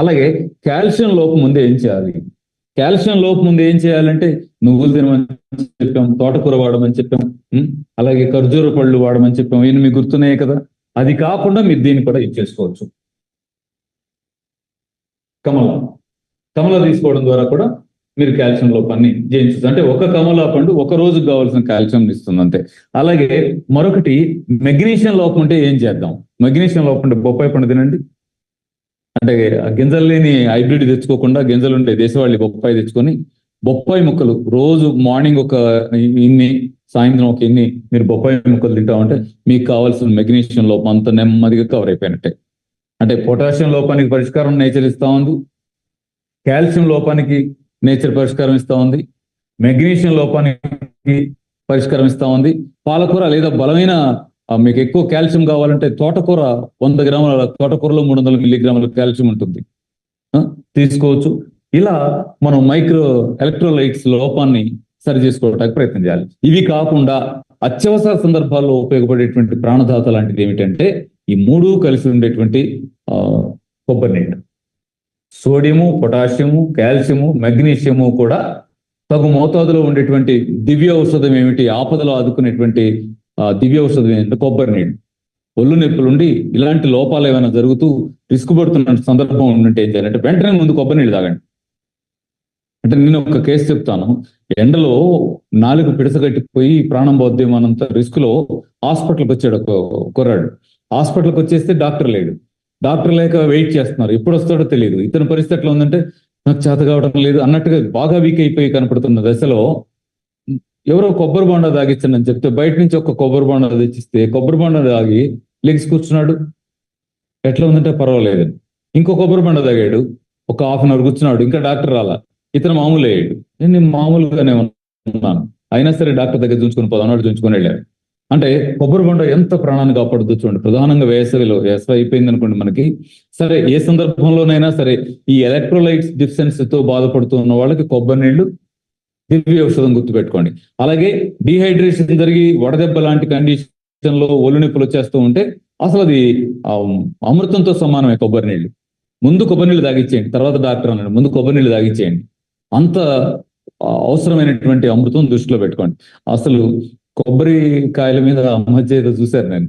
అలాగే కాల్షియం లోపం ముందే ఏం చేయాలి? కాల్షియం లోపం ముందు ఏం చేయాలంటే నువ్వులు తినమని చెప్పాం, తోటకూర వాడమని చెప్పాం, అలాగే ఖర్జూర పళ్ళు వాడమని చెప్పాం. ఈయన మీకు గుర్తున్నాయి కదా. అది కాకుండా మీరు దీన్ని కూడా ఇచ్చేసుకోవచ్చు. కమల తీసుకోవడం ద్వారా కూడా మీరు కాల్షియం లోపాన్ని జయించవచ్చు. అంటే ఒక కమలా పండు ఒక రోజుకు కావాల్సిన కాల్షియం ఇస్తుంది అంతే. అలాగే మరొకటి, మెగ్నీషియం లోపం ఉంటే ఏం చేద్దాం? మెగ్నీషియం లోపం ఉంటే బొప్పాయి పండు తినండి. అంటే గింజలు లేని హైబ్రిడ్ తెచ్చుకోకుండా గింజలు ఉండే దేశవాళీ బొప్పాయి తెచ్చుకొని బొప్పాయి ముక్కలు రోజు మార్నింగ్ ఒక ఇన్ని, సాయంత్రం ఒక ఇన్ని మీరు బొప్పాయి ముక్కలు తింటామంటే మీకు కావాల్సిన మెగ్నీషియం లోపం అంత నెమ్మదిగా కవర్ అయిపోయినట్టే. అంటే పొటాషియం లోపానికి పరిష్కారం నేచర్ ఇస్తా ఉంది, కాల్షియం లోపానికి నేచర్ పరిష్కారం ఇస్తా ఉంది, మెగ్నీషియం లోపానికి పరిష్కారం ఇస్తా ఉంది. పాలకూర లేదా బలమైన మీకు ఎక్కువ కాల్షియం కావాలంటే తోటకూర 100 గ్రాముల తోటకూరలో 300 మిల్లీగ్రాముల కాల్షియం ఉంటుంది, తీసుకోవచ్చు. ఇలా మనం ఎలక్ట్రోలైట్స్ లోపాన్ని సరి చేసుకోవడానికి ప్రయత్నం చేయాలి. ఇవి కాకుండా అత్యవసర సందర్భాల్లో ఉపయోగపడేటువంటి ప్రాణదాత లాంటిది ఏమిటంటే ఈ 3 కలిసి ఉండేటువంటి కొబ్బరి నీళ్ళు. సోడియము, పొటాషియము, కాల్షియము, మెగ్నీషియము కూడా తగు మోతాదులో ఉండేటువంటి దివ్య ఔషధం ఏమిటి? ఆపదలో ఆదుకునేటువంటి దివ్య ఔషధం ఏంటంటే కొబ్బరి నీళ్ళు. ఒళ్ళు నొప్పులుండి ఇలాంటి లోపాలు ఏమైనా జరుగుతూ రిస్క్ పడుతున్న సందర్భం ఉంటే ఏం చేయాలంటే వెంటనే ముందు కొబ్బరి నీళ్ళు తాగండి. అంటే నేను ఒక కేసు చెప్తాను. ఎండలో 4 పిడసగట్టిపోయి ప్రాణం పోద్దేమన్నంత రిస్క్ లో హాస్పిటల్కి వచ్చాడు ఒక కుర్రాడు. హాస్పిటల్కి వచ్చేస్తే డాక్టర్ లేడు. డాక్టర్ లేక వెయిట్ చేస్తున్నారు, ఎప్పుడు వస్తాడో తెలియదు. ఇతని పరిస్థితి ఎట్లా ఉందంటే నాకు చేత కావడం లేదు అన్నట్టుగా బాగా వీక్ అయిపోయి కనపడుతున్న దశలో ఎవరో కొబ్బరి బొండ తాగించండి అని చెప్తే బయట నుంచి ఒక కొబ్బరి బొండ తెచ్చిస్తే కొబ్బరి బొండ తాగి లెగ్స్ కూర్చున్నాడు. ఎట్లా ఉందంటే పర్వాలేదు. ఇంకో కొబ్బరి బొండ తాగాడు, ఒక హాఫ్ అన్ అవర్ కూర్చున్నాడు. ఇంకా డాక్టర్ రాలా. ఇతను మామూలు అయ్యాడు. నేను మామూలుగానే ఉన్నాను, అయినా సరే డాక్టర్ దగ్గర చూసుకుని పోదాం చూసుకుని వెళ్ళారు. అంటే కొబ్బరి బొండ ఎంత ప్రాణాన్ని కాపాడుతూ చూడండి. ప్రధానంగా వేసవి అయిపోయింది అనుకోండి మనకి, సరే ఏ సందర్భంలోనైనా సరే ఈ ఎలక్ట్రోలైట్స్ డిఫిషియన్సీతో బాధపడుతూ ఉన్న వాళ్ళకి కొబ్బరి నీళ్లు దివ్య ఔషధం గుర్తుపెట్టుకోండి. అలాగే డిహైడ్రేషన్ జరిగి వడదెబ్బ లాంటి కండిషన్ లో ఒళ్ళు నొప్పులు వచ్చేస్తూ ఉంటే అసలు అది అమృతంతో సమానమే కొబ్బరి నీళ్లు. ముందు కొబ్బరి నీళ్ళు తాగిచ్చేయండి, తర్వాత డాక్టర్ అన్నాడు, ముందు కొబ్బరి నీళ్ళు తాగిచ్చేయండి. అంత అవసరమైనటువంటి అమృతం దృష్టిలో పెట్టుకోండి. అసలు కొబ్బరికాయల మీద మధ్య ఏదో చూశారు, నేను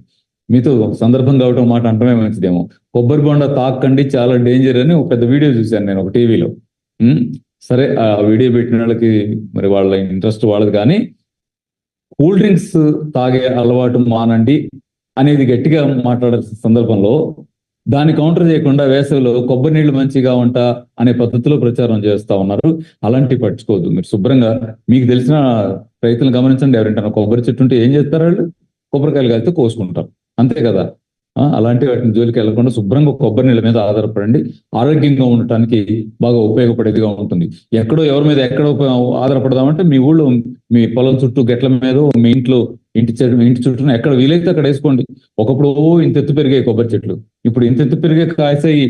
మీతో సందర్భం కావటం మాట అంటమే మంచిదేమో. కొబ్బరి బొండ తాకండి, చాలా డేంజర్ అని ఒక పెద్ద వీడియో చూశాను నేను ఒక టీవీలో. సరే, ఆ వీడియో పెట్టిన వాళ్ళకి మరి వాళ్ళ ఇంట్రెస్ట్ వాళ్ళది, కానీ కూల్ డ్రింక్స్ తాగే అలవాటు మానండి అనేది గట్టిగా మాట్లాడాల్సిన సందర్భంలో దాన్ని కౌంటర్ చేయకుండా వేసవిలో కొబ్బరి నీళ్లు మంచిగా ఉంటా అనే పద్ధతిలో ప్రచారం చేస్తా ఉన్నారు. అలాంటివి పట్టించుకోవద్దు. మీరు శుభ్రంగా మీకు తెలిసిన రైతులను గమనించండి. ఎవరింటారు కొబ్బరి చెట్టు ఉంటే ఏం చేస్తారు వాళ్ళు? కొబ్బరికాయలు కాలితే కోసుకుంటారు, అంతే కదా. అలాంటి వాటిని జోలికి వెళ్లకుండా శుభ్రంగా కొబ్బరి నీళ్ళ మీద ఆధారపడండి. ఆరోగ్యంగా ఉండటానికి బాగా ఉపయోగపడేదిగా ఉంటుంది. ఎక్కడో ఎవరి మీద ఆధారపడదామంటే మీ ఊళ్ళో మీ పొలం చుట్టూ గెట్ల మీద, మీ ఇంటి చుట్టూ ఎక్కడ వీలైతే అక్కడ వేసుకోండి. ఒకప్పుడు ఇంత ఎత్తు పెరిగాయి కొబ్బరి చెట్లు, ఇప్పుడు ఇంత ఎత్తు పెరిగే కాసాయి.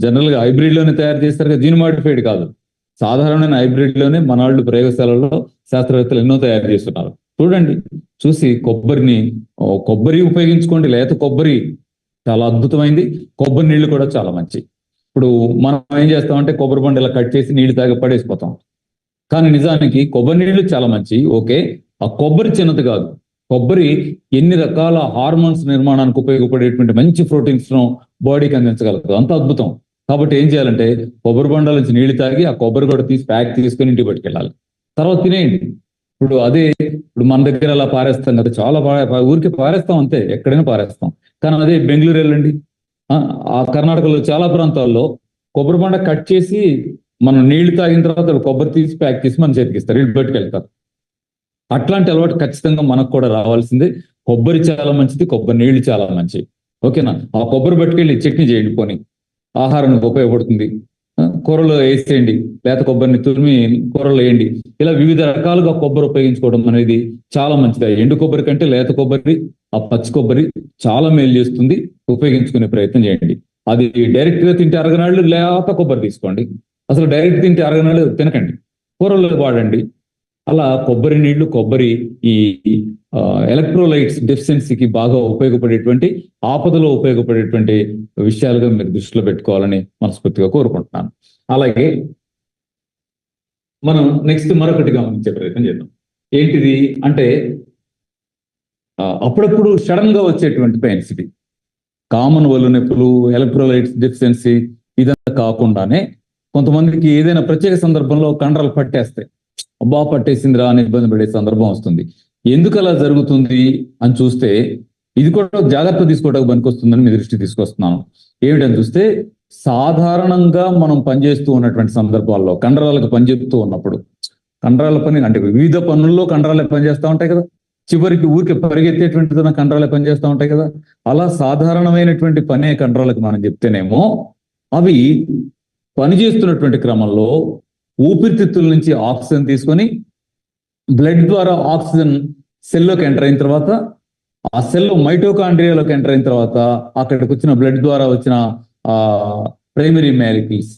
జనరల్ గా హైబ్రిడ్ లోనే తయారు చేస్తారు కదా, జీన్ మాడిఫైడ్ కాదు, సాధారణమైన హైబ్రిడ్ లోనే మన వాళ్ళు ప్రయోగశాలలో శాస్త్రవేత్తలు ఎన్నో తయారు చేస్తున్నారు. చూడండి, చూసి కొబ్బరి ఉపయోగించుకోండి. లేత కొబ్బరి చాలా అద్భుతమైంది. కొబ్బరి నీళ్లు కూడా చాలా మంచి. ఇప్పుడు మనం ఏం చేస్తామంటే కొబ్బరి బండ ఇలా కట్ చేసి నీళ్లు తాగి పడేసిపోతాం. కానీ నిజానికి కొబ్బరి నీళ్లు చాలా మంచి. ఓకే, ఆ కొబ్బరి చిన్నది కాదు. కొబ్బరి ఎన్ని రకాల హార్మోన్స్ నిర్మాణానికి ఉపయోగపడేటువంటి మంచి ప్రోటీన్స్ ను బాడీకి అందించగలదు. అంత అద్భుతం. కాబట్టి ఏం చేయాలంటే కొబ్బరి బండాల నుంచి నీళ్లు తాగి ఆ కొబ్బరి కూడా తీసి ప్యాక్ తీసుకొని ఇంటికి పట్టుకెళ్ళాలి. తర్వాత తినేయండి. ఇప్పుడు మన దగ్గర అలా పారేస్తాం కదా, చాలా ఊరికి పారేస్తాం, అంతే, ఎక్కడైనా పారేస్తాం. కానీ అదే బెంగళూరు వెళ్ళండి, ఆ కర్ణాటకలో చాలా ప్రాంతాల్లో కొబ్బరి బండ కట్ చేసి మనం నీళ్లు తాగిన తర్వాత కొబ్బరి తీసి ప్యాక్ చేసి మన చేతికి ఇస్తారు, ఇల్లు పెట్టుకెళ్తారు. అట్లాంటి అలవాటు ఖచ్చితంగా మనకు కూడా రావాల్సిందే. కొబ్బరి చాలా మంచిది, కొబ్బరి నీళ్లు చాలా మంచిది. ఓకేనా? ఆ కొబ్బరి పట్టుకెళ్ళి చట్నీ చేయండి, పోనీ ఆహారానికి ఉపయోగపడుతుంది. కూరలో వేసేయండి, లేత కొబ్బరిని తురిమి కూరలో వేయండి. ఇలా వివిధ రకాలుగా కొబ్బరి ఉపయోగించుకోవడం అనేది చాలా మంచిది. ఎండు కొబ్బరి కంటే లేత కొబ్బరి, ఆ పచ్చి కొబ్బరి చాలా మేలు చేస్తుంది. ఉపయోగించుకునే ప్రయత్నం చేయండి. అది డైరెక్ట్ గా తింటే అరగనాళ్ళు, లేత కొబ్బరి తీసుకోండి. అసలు డైరెక్ట్ తింటే అరగనాళ్ళు తినకండి, కూరలో వాడండి. అలా కొబ్బరి నీళ్లు, కొబ్బరి ఈ ఎలక్ట్రోలైట్స్ డెఫిషియన్సీకి బాగా ఉపయోగపడేటువంటి, ఆపదలో ఉపయోగపడేటువంటి విషయాలుగా మీరు దృష్టిలో పెట్టుకోవాలని మనస్ఫూర్తిగా కోరుకుంటున్నాను. అలాగే మనం నెక్స్ట్ మరొకటి గమనించే ప్రయత్నం చేద్దాం. ఏంటిది అంటే అప్పుడప్పుడు సడన్ గా వచ్చేటువంటి పెయిన్స్. ఇది కామన్ ఒళ్ళు నొప్పులు, ఎలక్ట్రోలైట్స్ డెఫిషియన్సీ ఇదంతా కాకుండానే కొంతమందికి ఏదైనా ప్రత్యేక సందర్భంలో కండరాలు పట్టేస్తాయి. అబ్బా పట్టేసిందిరా అని ఇబ్బంది పడే సందర్భం వస్తుంది. ఎందుకు అలా జరుగుతుంది అని చూస్తే ఇది కూడా జాగ్రత్త తీసుకోవడానికి పనికొస్తుందని మీ దృష్టికి తీసుకొస్తున్నాను. ఏమిటని చూస్తే, సాధారణంగా మనం పనిచేస్తూ ఉన్నటువంటి సందర్భాల్లో కండరాలకు పనిచేస్తూ ఉన్నప్పుడు, కండరాల పని అంటే వివిధ పనుల్లో కండరాలే పనిచేస్తూ ఉంటాయి కదా, చివరికి ఊరికి పరిగెత్తేటువంటి కండరాలే పనిచేస్తూ ఉంటాయి కదా. అలా సాధారణమైనటువంటి పనే కండరాలకు మనం చెప్తేనేమో, అవి పనిచేస్తున్నటువంటి క్రమంలో ఊపిరితిత్తుల నుంచి ఆక్సిజన్ తీసుకొని బ్లడ్ ద్వారా ఆక్సిజన్ సెల్లోకి ఎంటర్ అయిన తర్వాత, ఆ సెల్ మైటోకాండ్రియాలోకి ఎంటర్ అయిన తర్వాత అక్కడికి వచ్చిన బ్లడ్ ద్వారా వచ్చిన ప్రైమరీ మాలిక్యూల్స్,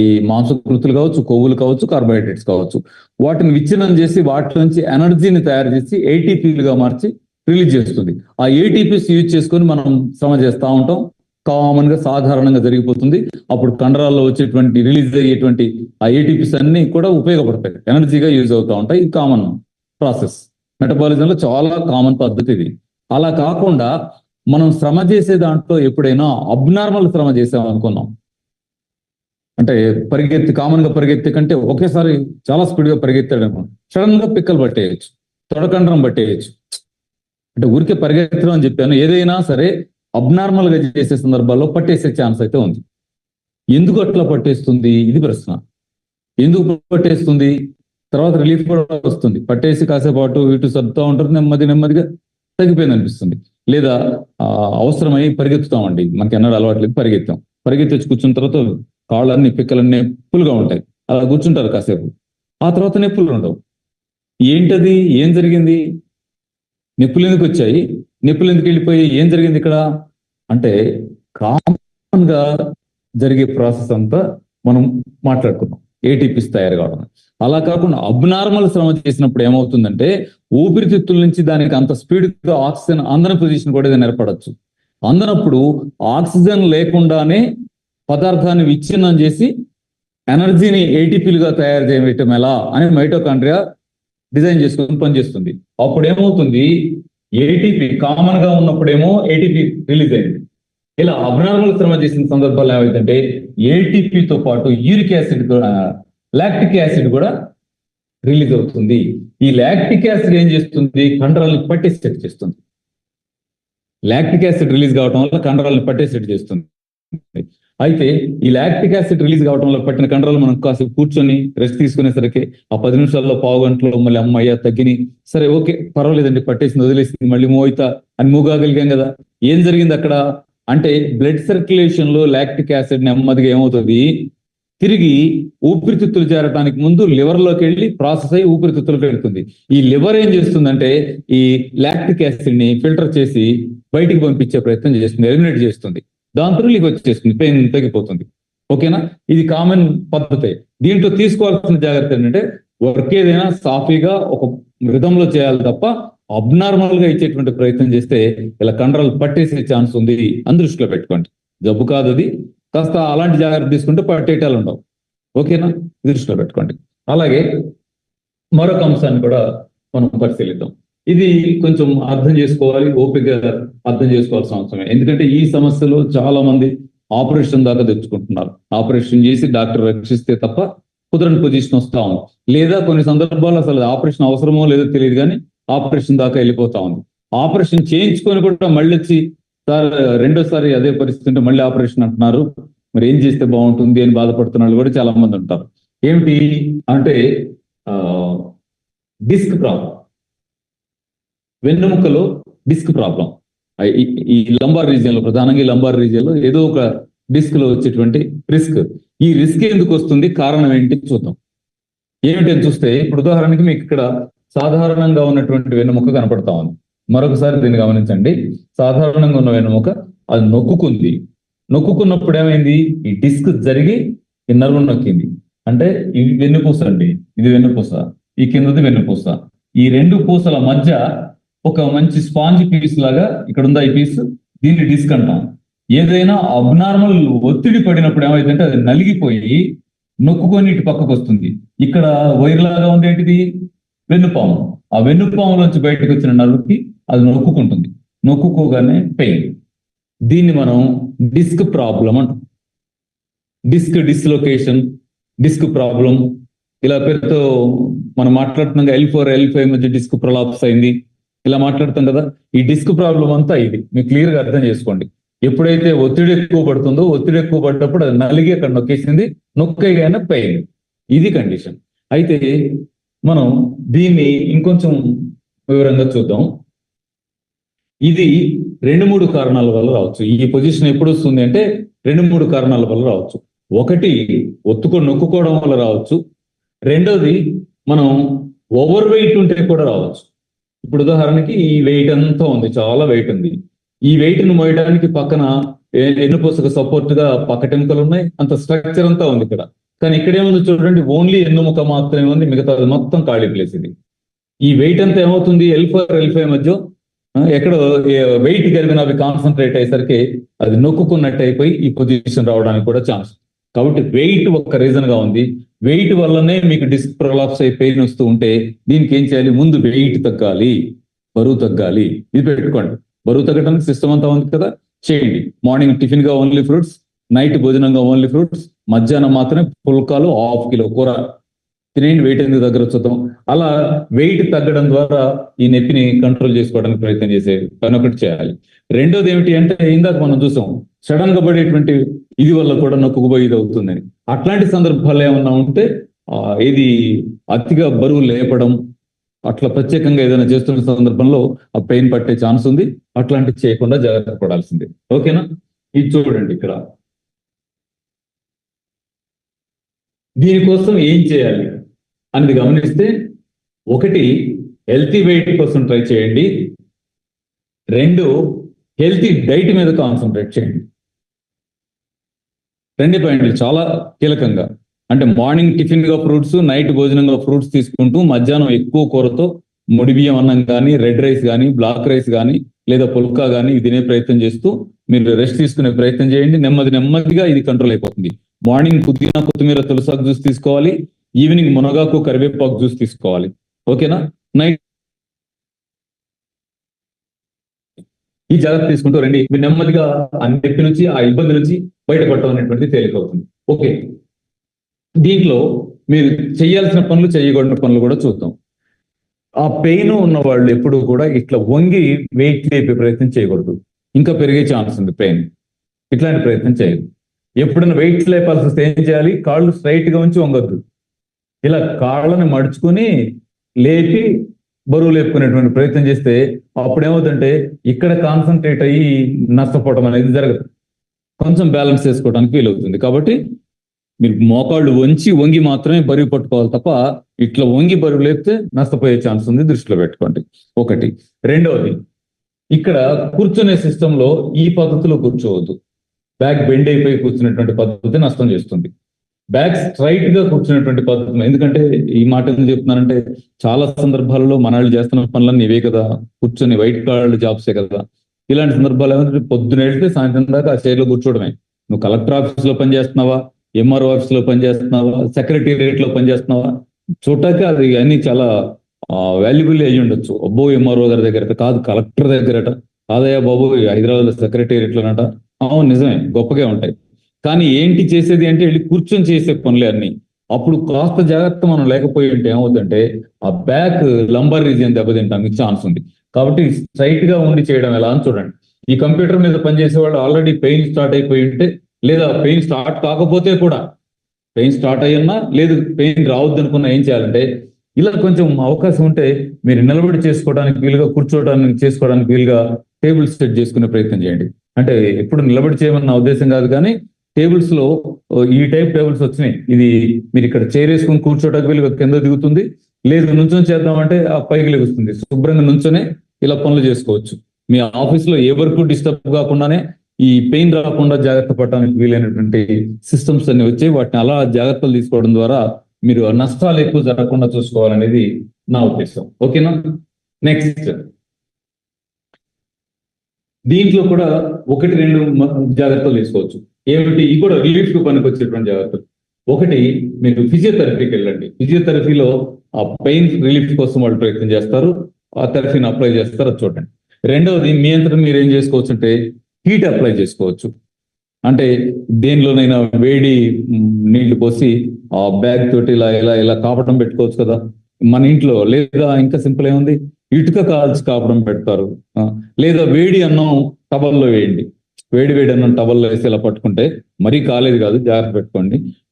ఈ మాంసకృతులు కావచ్చు, కొవ్వులు కావచ్చు, కార్బోహైడ్రేట్స్ కావచ్చు, వాటిని విచ్ఛిన్నం చేసి వాటి నుంచి ఎనర్జీని తయారు చేసి ఏటీపీలుగా మార్చి రిలీజ్ చేస్తుంది. ఆ ఏటీపీస్ యూజ్ చేసుకొని మనం శ్రమ చేస్తూ ఉంటాం. కామన్ గా సాధారణంగా జరిగిపోతుంది. అప్పుడు కండరాల్లో వచ్చేటువంటి రిలీజ్ అయ్యేటువంటి ఆ ఏటీపీస్ అన్ని కూడా ఉపయోగపడతాయి, ఎనర్జీగా యూజ్ అవుతూ ఉంటాయి. ఇది కామన్ ప్రాసెస్, మెటబాలిజంలో చాలా కామన్ పద్ధతి ఇది. అలా కాకుండా మనం శ్రమ చేసే దాంట్లో ఎప్పుడైనా అబ్నార్మల్ శ్రమ చేసాం అనుకున్నాం అంటే, కామన్ గా పరిగెత్తే కంటే ఒకేసారి చాలా స్పీడ్ గా పరిగెత్తాడు అనుకో, సడన్ గా పిక్కలు పట్టేయచ్చు, తొడకండరం పట్టేయచ్చు. అంటే ఊరికే పరిగెత్తడం అని చెప్పాను. ఏదైనా సరే అబ్నార్మల్ గా చేసే సందర్భాల్లో పట్టేసే ఛాన్స్ అయితే ఉంది. ఎందుకు అట్లా పట్టేస్తుంది, ఇది ప్రశ్న. ఎందుకు పట్టేస్తుంది? తర్వాత రిలీఫ్ కూడా వస్తుంది. పట్టేసి కాసేపు అటు ఇటు సర్దుతూ ఉంటారు, నెమ్మదిగా తగ్గిపోయింది అనిపిస్తుంది. లేదా అవసరమై పరిగెత్తుతామండి, మనకి ఎన్నడూ అలవాట్లేదు, పరిగెత్తి కూర్చున్న తర్వాత కాళ్ళన్నీ పిక్కలన్నీ నొప్పులుగా ఉంటాయి. అలా కూర్చుంటారు కాసేపు, ఆ తర్వాత నొప్పులు ఉండవు. ఏంటది? ఏం జరిగింది? నొప్పులు ఎందుకు వచ్చాయి, నొప్పులు ఎందుకు వెళ్ళిపోయి, ఏం జరిగింది ఇక్కడ అంటే కామన్ గా జరిగే ప్రాసెస్ అంతా మనం మాట్లాడుకున్నాం, ఏటీపీస్ తయారు కావడం. అలా కాకుండా అబ్నార్మల్ శ్రమ చేసినప్పుడు ఏమవుతుందంటే ఊపిరితిత్తుల నుంచి దానికి అంత స్పీడ్ గా ఆక్సిజన్ అందని పొజిషన్ కూడా ఏదైనా ఏర్పడచ్చు. అందనప్పుడు ఆక్సిజన్ లేకుండానే పదార్థాన్ని విచ్ఛిన్నం చేసి ఎనర్జీని ఏటీపీలుగా తయారు చేయటం ఎలా అని మైటోకాండ్రియా డిజైన్ చేసుకుని పనిచేస్తుంది. అప్పుడు ఏమవుతుంది, ఏటీపీ కామన్ గా ఉన్నప్పుడేమో ఏటీపీ రిలీజ్ అయింది. ఇలా అబ్నార్మల్ శ్రమ చేసిన సందర్భాలు ఏమైందంటే ఏటీపీతో పాటు యూరిక్ యాసిడ్, లాక్టిక్ యాసిడ్ కూడా రిలీజ్ అవుతుంది. ఈ లాక్టిక్ యాసిడ్ ఏం చేస్తుంది, కండరాలను పట్టేసేట్ చేస్తుంది. లాక్టిక్ యాసిడ్ రిలీజ్ కావడం వల్ల కండరాలను పట్టేసేట్ చేస్తుంది. అయితే ఈ లాక్టిక్ యాసిడ్ రిలీజ్ కావడం వల్ల పట్టిన కండరాలు మనం కాసేపు కూర్చొని రెస్ట్ తీసుకునేసరికి ఆ 10 నిమిషాల్లో, పావు గంటలో మళ్ళీ అమ్మయ్య తగ్గిని, సరే ఓకే పర్వాలేదండి పట్టేసింది వదిలేసింది, మళ్ళీ మూవ్ అవుతా అని మూవ్ కాగలిగాం కదా. ఏం జరిగింది అక్కడ అంటే బ్లడ్ సర్క్యులేషన్ లో లాక్టిక్ యాసిడ్ నెమ్మదిగా ఏమవుతుంది, తిరిగి ఊపిరితిత్తులు చేరడానికి ముందు లివర్ లోకి వెళ్ళి ప్రాసెస్ అయ్యి ఊపిరితిత్తులకు వెళ్తుంది. ఈ లివర్ ఏం చేస్తుందంటే ఈ లాక్టిక్ యాసిడ్ ని ఫిల్టర్ చేసి బయటికి పంపించే ప్రయత్నం చేస్తుంది, ఎలిమినేట్ చేస్తుంది. దాంతో రిలీఫ్ వచ్చేస్తుంది, పెయిన్ తగ్గిపోతుంది. ఓకేనా, ఇది కామన్ పద్ధతి. దీంట్లో తీసుకోవాల్సిన జాగ్రత్త ఏంటంటే వర్క్ ఏదైనా సాఫీగా ఒక రిధంలో చేయాలి తప్ప అబ్నార్మల్ గా ఇచ్చేటువంటి ప్రయత్నం చేస్తే ఇలా కండరాలు పట్టేసే ఛాన్స్ ఉంది అని దృష్టిలో పెట్టుకోండి. జబ్బు కాదు అది, కాస్త అలాంటి జాగ్రత్త తీసుకుంటే పట్టేటాలు ఉండవు. ఓకేనా, దృష్టిలో పెట్టుకోండి. అలాగే మరొక అంశాన్ని కూడా మనం పరిశీలిద్దాం. ఇది కొంచెం అర్థం చేసుకోవాలి, ఓపిక అర్థం చేసుకోవాల్సిన అవసరమే. ఎందుకంటే ఈ సమస్యలో చాలా మంది ఆపరేషన్ దాకా తెచ్చుకుంటున్నారు. ఆపరేషన్ చేసి డాక్టర్ రక్షిస్తే తప్ప కుదరని పొజిషన్ వస్తా ఉంది. లేదా కొన్ని సందర్భాల్లో అసలు ఆపరేషన్ అవసరమో లేదో తెలియదు కానీ ఆపరేషన్ దాకా వెళ్ళిపోతా ఉంది. ఆపరేషన్ చేయించుకొని కూడా మళ్ళీ వచ్చి సార్ రెండోసారి అదే పరిస్థితి ఉంటే మళ్ళీ ఆపరేషన్ అంటున్నారు, మరి ఏం చేస్తే బాగుంటుంది అని బాధపడుతున్న వాళ్ళు కూడా చాలా మంది ఉంటారు. ఏమిటి అంటే డిస్క్ ప్రాబ్లం, వెన్నెముకలో డిస్క్ ప్రాబ్లం. ఈ లంబార్ రీజియన్ లో, ప్రధానంగా ఈ లంబార్ రీజియన్ లో ఏదో ఒక డిస్క్ లో వచ్చేటువంటి రిస్క్. ఈ రిస్క్ ఎందుకు వస్తుంది, కారణం ఏంటి చూద్దాం. ఏమిటని చూస్తే ఇప్పుడు ఉదాహరణకి మీకు ఇక్కడ సాధారణంగా ఉన్నటువంటి వెన్నెముక కనపడతా ఉంది. మరొకసారి దీన్ని గమనించండి. సాధారణంగా ఉన్న వెన్నెముక అది నొక్కుంది. నొక్కున్నప్పుడు ఏమైంది, ఈ డిస్క్ జరిగి ఈ నర్వ్ నొక్కింది. అంటే ఇది వెన్నుపూస అండి, ఇది వెన్నుపూస, ఈ కిందది వెన్నుపూస. ఈ రెండు పూసల మధ్య ఒక మంచి స్పాంజ్ పీస్ లాగా ఇక్కడ ఉందా ఈ పీస్, దీన్ని డిస్క్ అంటాం. ఏదైనా అబ్నార్మల్ ఒత్తిడి పడినప్పుడు ఏమైందంటే అది నలిగిపోయి నొక్కుకొని ఇటు పక్కకు వస్తుంది. ఇక్కడ వైర్ లాగా ఉంది ఏంటిది, వెన్నుపాము. ఆ వెన్నుపాములోంచి బయటకు వచ్చిన నర్వ్కి అది నొక్కుంటుంది. నొక్కుకోగానే పెయిన్. దీన్ని మనం డిస్క్ ప్రాబ్లం అంటాం. డిస్క్ డిస్లొకేషన్, డిస్క్ ప్రాబ్లం, ఇలా పేరుతో మనం మాట్లాడుతున్నాం. L4, L5 మధ్య డిస్క్ ప్రొలాప్స్ అయింది, ఇలా మాట్లాడుతాం కదా. ఈ డిస్క్ ప్రాబ్లం అంతా ఇది మీకు క్లియర్ గా అర్థం చేసుకోండి. ఎప్పుడైతే ఒత్తిడి ఎక్కువ పడుతుందో, ఒత్తిడి ఎక్కువ పడ్డప్పుడు అది నలిగి అక్కడ నొక్కేసింది, నొక్కగానే పెయిన్. ఇది కండిషన్. అయితే మనం దీన్ని ఇంకొంచెం వివరంగా చూద్దాం. ఇది 2-3 కారణాల వల్ల రావచ్చు. ఈ పొజిషన్ ఎప్పుడు వస్తుంది అంటే 2-3 కారణాల వల్ల రావచ్చు. ఒకటి నొక్కుకోవడం వల్ల రావచ్చు. రెండోది మనం ఓవర్ వెయిట్ ఉంటే కూడా రావచ్చు. ఇప్పుడు ఉదాహరణకి ఈ వెయిట్ అంతా ఉంది, చాలా వెయిట్ ఉంది. ఈ వెయిట్ ను మోయడానికి పక్కన ఎన్నుపూసకు సపోర్ట్ గా పక్కటెముకలు ఉన్నాయి, అంత స్ట్రక్చర్ అంతా ఉంది ఇక్కడ. కానీ ఇక్కడేముంది చూడండి, ఓన్లీ ఎన్నుముక మాత్రమే ఉంది, మిగతా మొత్తం ఖాళీ ప్లేస్ ఇది. ఈ వెయిట్ అంతా ఏమవుతుంది, L4, L5 మధ్య ఎక్కడ వెయిట్ కలిగిన అవి కాన్సన్ట్రేట్ అయ్యేసరికి అది నొక్కున్నట్టు అయిపోయి ఈ పొజిషన్ రావడానికి కూడా ఛాన్స్. కాబట్టి వెయిట్ ఒక రీజన్ గా ఉంది. వెయిట్ వల్లనే మీకు డిస్క్ ప్రొలాప్స్ అయి పెయిన్ వస్తూ ఉంటే దీనికి ఏం చేయాలి, ముందు వెయిట్ తగ్గాలి, బరువు తగ్గాలి. ఇది పెట్టుకోండి. బరువు తగ్గడానికి సిస్టమ్ అంతా ఉంది కదా, చేయండి. మార్నింగ్ టిఫిన్ గా ఓన్లీ ఫ్రూట్స్, నైట్ భోజనంగా ఓన్లీ ఫ్రూట్స్, మధ్యాహ్నం మాత్రమే పుల్కాలు 1/2 కిలో కూర తినేయండి. వెయిట్ ఎందుకు దగ్గర వచ్చుతాం. అలా వెయిట్ తగ్గడం ద్వారా ఈ నొప్పిని కంట్రోల్ చేసుకోవడానికి ప్రయత్నం చేసే పని ఒకటి చేయాలి. రెండోది ఏమిటి అంటే ఇందాక మనం చూసాం, సడన్ గా పడేటువంటి ఇది వల్ల కూడా నొక్కుపోయి ఇది అవుతుందని. అట్లాంటి సందర్భాలు ఏమన్నా ఉంటే ఇది అతిగా బరువు లేపడం, అట్లా ప్రత్యేకంగా ఏదైనా చేస్తున్న సందర్భంలో ఆ పెయిన్ పట్టే ఛాన్స్ ఉంది. అట్లాంటివి చేయకుండా జాగ్రత్త పడాల్సిందే. ఓకేనా, ఇది చూడండి ఇక్కడ. దీనికోసం ఏం చేయాలి అనేది గమనిస్తే, ఒకటి హెల్తీ వెయిట్ కోసం ట్రై చేయండి. రెండు, హెల్తీ డైట్ మీద కాన్సన్ట్రేట్ చేయండి. 2 పాయింట్లు చాలా కీలకంగా. అంటే మార్నింగ్ టిఫిన్ గా ఫ్రూట్స్, నైట్ భోజనంగా ఫ్రూట్స్ తీసుకుంటూ మధ్యాహ్నం ఎక్కువ కూరతో ముడి బియ్యం అన్నం కానీ, రెడ్ రైస్ కానీ, బ్లాక్ రైస్ కానీ, లేదా పుల్కా కానీ ఇది తినే ప్రయత్నం చేస్తూ మీరు రెస్ట్ తీసుకునే ప్రయత్నం చేయండి. నెమ్మదిగా ఇది కంట్రోల్ అయిపోతుంది. మార్నింగ్ పుదీనా, కొత్తిమీర, తులసాకు జ్యూస్ తీసుకోవాలి. ఈవినింగ్ మునగాకు, కరివేపాకు జ్యూస్ తీసుకోవాలి. ఓకేనా? నైట్ ఈ జాగ్రత్త తీసుకుంటూ రండి. మీరు నెమ్మదిగా ఆ నొప్పి నుంచి, ఆ ఇబ్బంది నుంచి బయటపడటం అనేటువంటిది తేలికవుతుంది. ఓకే, దీంట్లో మీరు చేయాల్సిన పనులు, చేయకూడని పనులు కూడా చూద్దాం. ఆ పెయిన్ ఉన్న వాళ్ళు ఎప్పుడు కూడా ఇట్లా వంగి వెయిట్ లేపే ప్రయత్నం చేయకూడదు. ఇంకా పెరిగే ఛాన్స్ ఉంది పెయిన్. ఇట్లాంటి ప్రయత్నం చేయదు. ఎప్పుడైనా వెయిట్ లేపాల్సి వస్తే ఏం చేయాలి? కాళ్ళు స్ట్రైట్ గా ఉంచి వంగద్దు. ఇలా కాళ్ళని మడుచుకుని లేపి బరువు లేపుకునేటువంటి ప్రయత్నం చేస్తే అప్పుడు ఏమవుతుందంటే ఇక్కడ కాన్సన్ట్రేట్ అయ్యి నష్టపోవడం అనేది జరగదు. కొంచెం బ్యాలెన్స్ చేసుకోవడానికి వీలవుతుంది. కాబట్టి మీరు మోకాళ్ళు వంగి మాత్రమే బరువు పట్టుకోవాలి తప్ప ఇట్లా వంగి బరువు లేపితే నష్టపోయే ఛాన్స్ ఉంది. దృష్టిలో పెట్టుకోండి. ఒకటి. రెండవది, ఇక్కడ కూర్చునే సిస్టంలో ఈ పద్ధతిలో కూర్చోవద్దు. బ్యాక్ బెండ్ అయిపోయి కూర్చున్నటువంటి పద్ధతి నష్టం చేస్తుంది. బ్యాక్ స్ట్రైట్ గా కూర్చున్నటువంటి పద్ధతి. ఎందుకంటే ఈ మాట ఎందుకు చెప్తున్నానంటే చాలా సందర్భాలలో మనవాళ్ళు చేస్తున్న పనులన్నీ ఇవే కదా, కూర్చొని వైట్ కాళ్ళు జాబ్సే కదా. ఇలాంటి సందర్భాలు ఏమంటే పొద్దున వెళ్తే సాయంత్రం దాకా ఆ చైర్లో కూర్చోవడమే. నువ్వు కలెక్టర్ ఆఫీస్ లో పనిచేస్తున్నావా, ఎంఆర్ఓ ఆఫీస్ లో పనిచేస్తున్నావా, సెక్రటేరియట్ లో పనిచేస్తున్నావా, చూడటానికి అది అన్ని చాలా వాల్యుబుల్ అయ్యి ఉండొచ్చు. అబ్బో ఎంఆర్ఓ గారి దగ్గర కాదు, కలెక్టర్ దగ్గరట, కాదయ్యా బాబు హైదరాబాద్ సెక్రటేరియట్ లోనట. అవును, నిజమే, గొప్పగా ఉంటాయి. కానీ ఏంటి చేసేది అంటే వెళ్ళి కూర్చొని చేసే పనులే అన్ని. అప్పుడు కాస్త జాగ్రత్త మనం లేకపోయి ఉంటే ఏమవుతుందంటే ఆ బ్యాక్ లంబర్ రీజియన్ దెబ్బతింటానికి ఛాన్స్ ఉంది. కాబట్టి స్ట్రైట్ గా ఉండి చేయడం ఎలా అని చూడండి. ఈ కంప్యూటర్ మీద పనిచేసే వాళ్ళు ఆల్రెడీ పెయిన్ స్టార్ట్ అయిపోయి ఉంటే, లేదా పెయిన్ స్టార్ట్ కాకపోతే కూడా, పెయిన్ స్టార్ట్ అయ్యన్నా లేదు పెయిన్ రావద్దు అనుకున్నా ఏం చేయాలంటే ఇలా కొంచెం అవకాశం ఉంటే మీరు నిలబడి చేసుకోవడానికి వీలుగా, చేసుకోవడానికి వీలుగా టేబుల్ సెట్ చేసుకునే ప్రయత్నం చేయండి. అంటే ఎప్పుడు నిలబడి చేయమన్న ఉద్దేశం కాదు, కానీ టేబుల్స్ లో ఈ టైప్ టేబుల్స్ వచ్చినాయి. ఇది మీరు ఇక్కడ చైర్ వేసుకుని కూర్చోటానికి వీలుగా కింద దిగుతుంది, లేదు నుంచొని చేద్దామంటే ఆ పైకి లెగుస్తుంది. శుభ్రంగా నుంచొనే ఇలా పనులు చేసుకోవచ్చు. మీ ఆఫీస్ లో ఏ వరకు డిస్టర్బ్ కాకుండానే ఈ పెయిన్ రాకుండా జాగ్రత్త పడడానికి వీలైనటువంటి సిస్టమ్స్ అన్ని వచ్చి వాటిని అలా జాగ్రత్తలు తీసుకోవడం ద్వారా మీరు నష్టాలు ఎక్కువ జరగకుండా చూసుకోవాలనేది నా ఉద్దేశం. ఓకేనా? నెక్స్ట్, దీంట్లో కూడా 1-2 జాగ్రత్తలు తీసుకోవచ్చు. ఏమిటి? ఇది కూడా రిలీఫ్ కు పనికి వచ్చేటువంటి జాగ్రత్తలు. ఒకటి, మీరు ఫిజియోథెరపీకి వెళ్ళండి. ఫిజియోథెరపీలో ఆ పెయిన్ రిలీఫ్ కోసం వాళ్ళు ప్రయత్నం చేస్తారు, ఆ థెరపీని అప్లై చేస్తారు, అది చూడండి. రెండవది, మీ అంతటా మీరు ఏం చేసుకోవచ్చు అంటే హీట్ అప్లై చేసుకోవచ్చు. అంటే దేనిలోనైనా వేడి నీళ్లు పోసి ఆ బ్యాగ్ తోటి ఇలా ఇలా ఇలా కాపడం పెట్టుకోవచ్చు కదా మన ఇంట్లో. లేదా ఇంకా సింపుల్ ఏముంది, ఇటుక కాల్చి కాపడం పెడతారు. లేదా వేడి అన్నం టవల్లో వేయండి. వేడి అన్నం టవల్లో వేసి ఇలా పట్టుకుంటే మరీ కాలేదు కాదు, జాగ్రత్త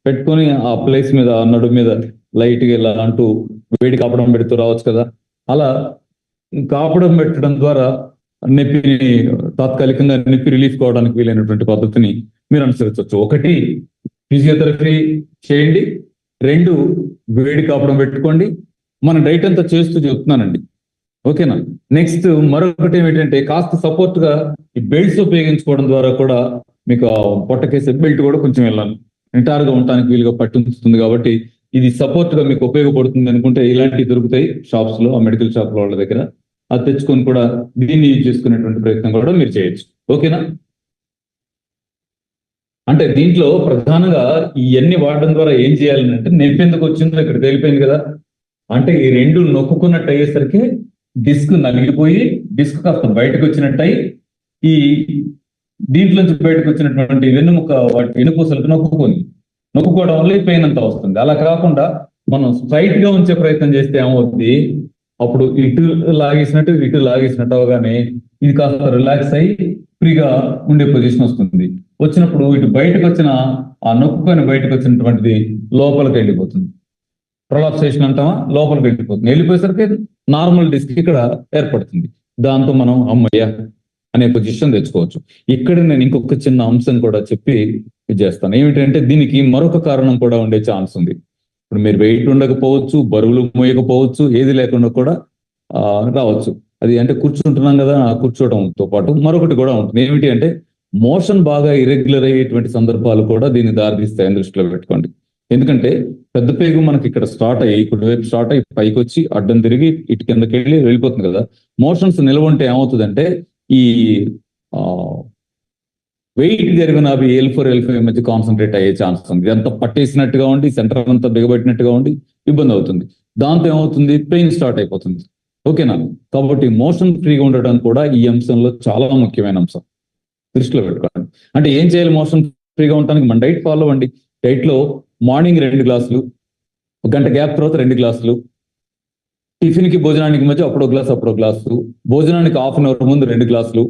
పెట్టుకొని ఆ ప్లేస్ మీద, ఆ నడు మీద లైట్ గా ఇలా అంటూ వేడి కాపడం పెడుతూ రావచ్చు కదా. అలా కాపడం పెట్టడం ద్వారా నొప్పిని తాత్కాలికంగా నొప్పి రిలీఫ్ కావడానికి వీలైనటువంటి పద్ధతిని మీరు అనుసరించవచ్చు. ఒకటి, ఫిజియోథెరపీ చేయండి. 2, వేడి కాపడం పెట్టుకోండి. మన డైట్ అంతా చేస్తూ చెప్తున్నానండి. ఓకేనా? నెక్స్ట్, మరొకటి ఏమిటంటే కాస్త సపోర్ట్ గా ఈ బెల్ట్స్ ఉపయోగించుకోవడం ద్వారా కూడా మీకు పొట్టకేసే బెల్ట్ కూడా కొంచెం వెళ్ళాలి, ఎంటారుగా ఉండటానికి వీలుగా పట్టుంచుతుంది. కాబట్టి ఇది సపోర్ట్ గా మీకు ఉపయోగపడుతుంది అనుకుంటే ఇలాంటివి దొరుకుతాయి షాప్స్ లో, ఆ మెడికల్ షాప్ వాళ్ళ దగ్గర. అది తెచ్చుకొని కూడా దీన్ని యూజ్ చేసుకునేటువంటి ప్రయత్నం కూడా మీరు చేయొచ్చు. ఓకేనా? అంటే దీంట్లో ప్రధానంగా ఇవన్నీ వాడడం ద్వారా ఏం చేయాలని అంటే, నొప్పి ఎందుకు వచ్చిందో ఇక్కడ తెలిపోయింది కదా. అంటే ఈ 2 నొక్కున్నట్టు అయ్యేసరికి డిస్క్ నలిగిపోయి డిస్క్ కాస్త బయటకు వచ్చినట్టయి ఈ దీంట్లోంచి బయటకు వచ్చినటువంటి వెన్నుముక వాటి వెనుపూసలకు నొక్కుకోవడం వల్ల ఈ పెయిన్ అంతా వస్తుంది. అలా కాకుండా మనం స్ట్రైట్ గా ఉంచే ప్రయత్నం చేస్తే ఏమవుతుంది, అప్పుడు ఇటు లాగేసినట్టు అవగానే ఇది కాస్త రిలాక్స్ అయ్యి ఫ్రీగా ఉండే పొజిషన్ వస్తుంది. వచ్చినప్పుడు ఇటు బయటకు వచ్చిన ఆ నొక్కుకొని బయటకు వచ్చినటువంటిది లోపలికి వెళ్ళిపోతుంది. ప్రొలాప్సేషన్ అంటామా, లోపలికి వెళ్ళిపోతుంది. వెళ్ళిపోయేసరికి నార్మల్ డిస్క్ ఇక్కడ ఏర్పడుతుంది. దాంతో మనం అమ్మయ్య అనే పొజిషన్ తెచ్చుకోవచ్చు. ఇక్కడ నేను ఇంకొక చిన్న అంశం కూడా చెప్పి చేస్తాను. ఏమిటంటే దీనికి మరొక కారణం కూడా ఉండే ఛాన్స్ ఉంది. ఇప్పుడు మీరు వెయిట్ ఉండకపోవచ్చు, బరువులు మోయకపోవచ్చు, ఏది లేకుండా కూడా రావచ్చు. అది అంటే కూర్చుంటున్నాం కదా, ఆ కూర్చోవడంతో పాటు మరొకటి కూడా ఉంటుంది. ఏమిటి అంటే మోషన్ బాగా ఇరెగ్యులర్ అయ్యేటువంటి సందర్భాలు కూడా దీన్ని దారితీస్తాయని దృష్టిలో పెట్టుకోండి. ఎందుకంటే పెద్ద పేగు మనకి ఇక్కడ స్టార్ట్ అయ్యి కుడివైపు స్టార్ట్ అయ్యి పైకి వచ్చి అడ్డం తిరిగి ఇటు కిందకి వెళ్ళి వెళ్ళిపోతుంది కదా. మోషన్స్ నిలవంటే ఏమవుతుందంటే ఈ వెయిట్ జరిగిన అవి L4 L5 మధ్య కాన్సన్ట్రేట్ అయ్యే ఛాన్స్ ఉంది. ఇదంతా పట్టేసినట్టుగా ఉండి సెంటర్ అంతా బిగబెట్టినట్టుగా ఉండి ఇబ్బంది అవుతుంది. దాంతో ఏమవుతుంది, పెయిన్ స్టార్ట్ అయిపోతుంది. ఓకేనా? కాబట్టి మోషన్ ఫ్రీగా ఉండడం కూడా ఈ అంశంలో చాలా ముఖ్యమైన అంశం, దృష్టిలో పెట్టుకోండి. అంటే ఏం చేయాలి మోషన్ ఫ్రీగా ఉండడానికి? మన డైట్ ఫాలో అవ్వండి. డైట్ లో మార్నింగ్ 2 గ్లాసులు, ఒక గంట గ్యాప్ తర్వాత 2 గ్లాసులు, టిఫిన్ కి భోజనానికి మధ్య అప్పుడో గ్లాసు అప్పుడో గ్లాసు, భోజనానికి హాఫ్ అన్ అవర్ ముందు 2 గ్లాసులు,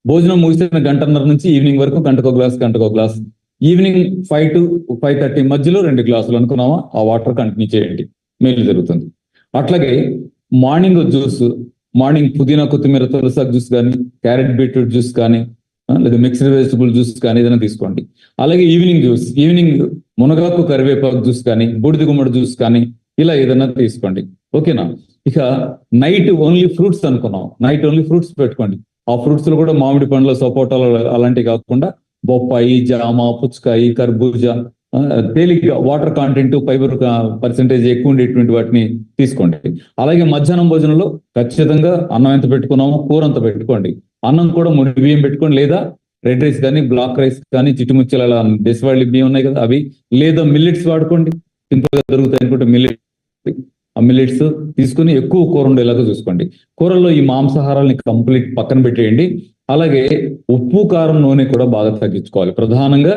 భోజనం ముగిసిన గంటన్నర నుంచి ఈవినింగ్ వరకు గంటకో గ్లాస్, ఈవినింగ్ 5 to 5:30 మధ్యలో 2 గ్లాసులు అనుకున్నామా, ఆ వాటర్ కంటిన్యూ చేయండి, మేలు జరుగుతుంది. అట్లాగే మార్నింగ్ జ్యూస్, మార్నింగ్ పుదీనా కొత్తిమీర తులసాకు జ్యూస్ కానీ, క్యారెట్ బీట్రూట్ జ్యూస్ కానీ, లేదా మిక్స్డ్ వెజిటబుల్ జ్యూస్ కానీ ఏదైనా తీసుకోండి. అలాగే ఈవినింగ్ జ్యూస్, ఈవినింగ్ మునగాకు కరివేపాకు జ్యూస్ కానీ, బూడిద గుమ్మడి జ్యూస్ కానీ ఇలా ఏదైనా తీసుకోండి. ఓకేనా? ఇక నైట్ ఓన్లీ ఫ్రూట్స్ అనుకున్నాం, నైట్ ఓన్లీ ఫ్రూట్స్ పెట్టుకోండి. ఆ ఫ్రూట్స్ లో కూడా మామిడి పండ్లు, సపోటాలు అలాంటివి కాకుండా బొప్పాయి, జామ, పుచ్చకాయ, కర్బూజా, తేలిగ్గా వాటర్ కాంటెంట్, ఫైబర్ పర్సెంటేజ్ ఎక్కువ ఉండేటువంటి వాటిని తీసుకోండి. అలాగే మధ్యాహ్నం భోజనంలో ఖచ్చితంగా అన్నం ఎంత పెట్టుకున్నామో కూర అంత పెట్టుకోండి. అన్నం కూడా ముడి బియ్యం పెట్టుకోండి, లేదా రెడ్ రైస్ కానీ, బ్లాక్ రైస్ కానీ, చిట్టుముచ్చలు అలా దేశవాళీ బియ్యం ఉన్నాయి కదా అవి, లేదా మిల్లెట్స్ వాడుకోండి, సింపుల్ గా దొరుకుతాయి అనుకుంటే మిల్లెట్, ఆ మిల్లెట్స్ తీసుకుని ఎక్కువ కూర ఉండేలాగా చూసుకోండి. కూరల్లో ఈ మాంసాహారాలని కంప్లీట్ పక్కన పెట్టేయండి. అలాగే ఉప్పు, కారం, నూనె కూడా బాగా తగ్గించుకోవాలి. ప్రధానంగా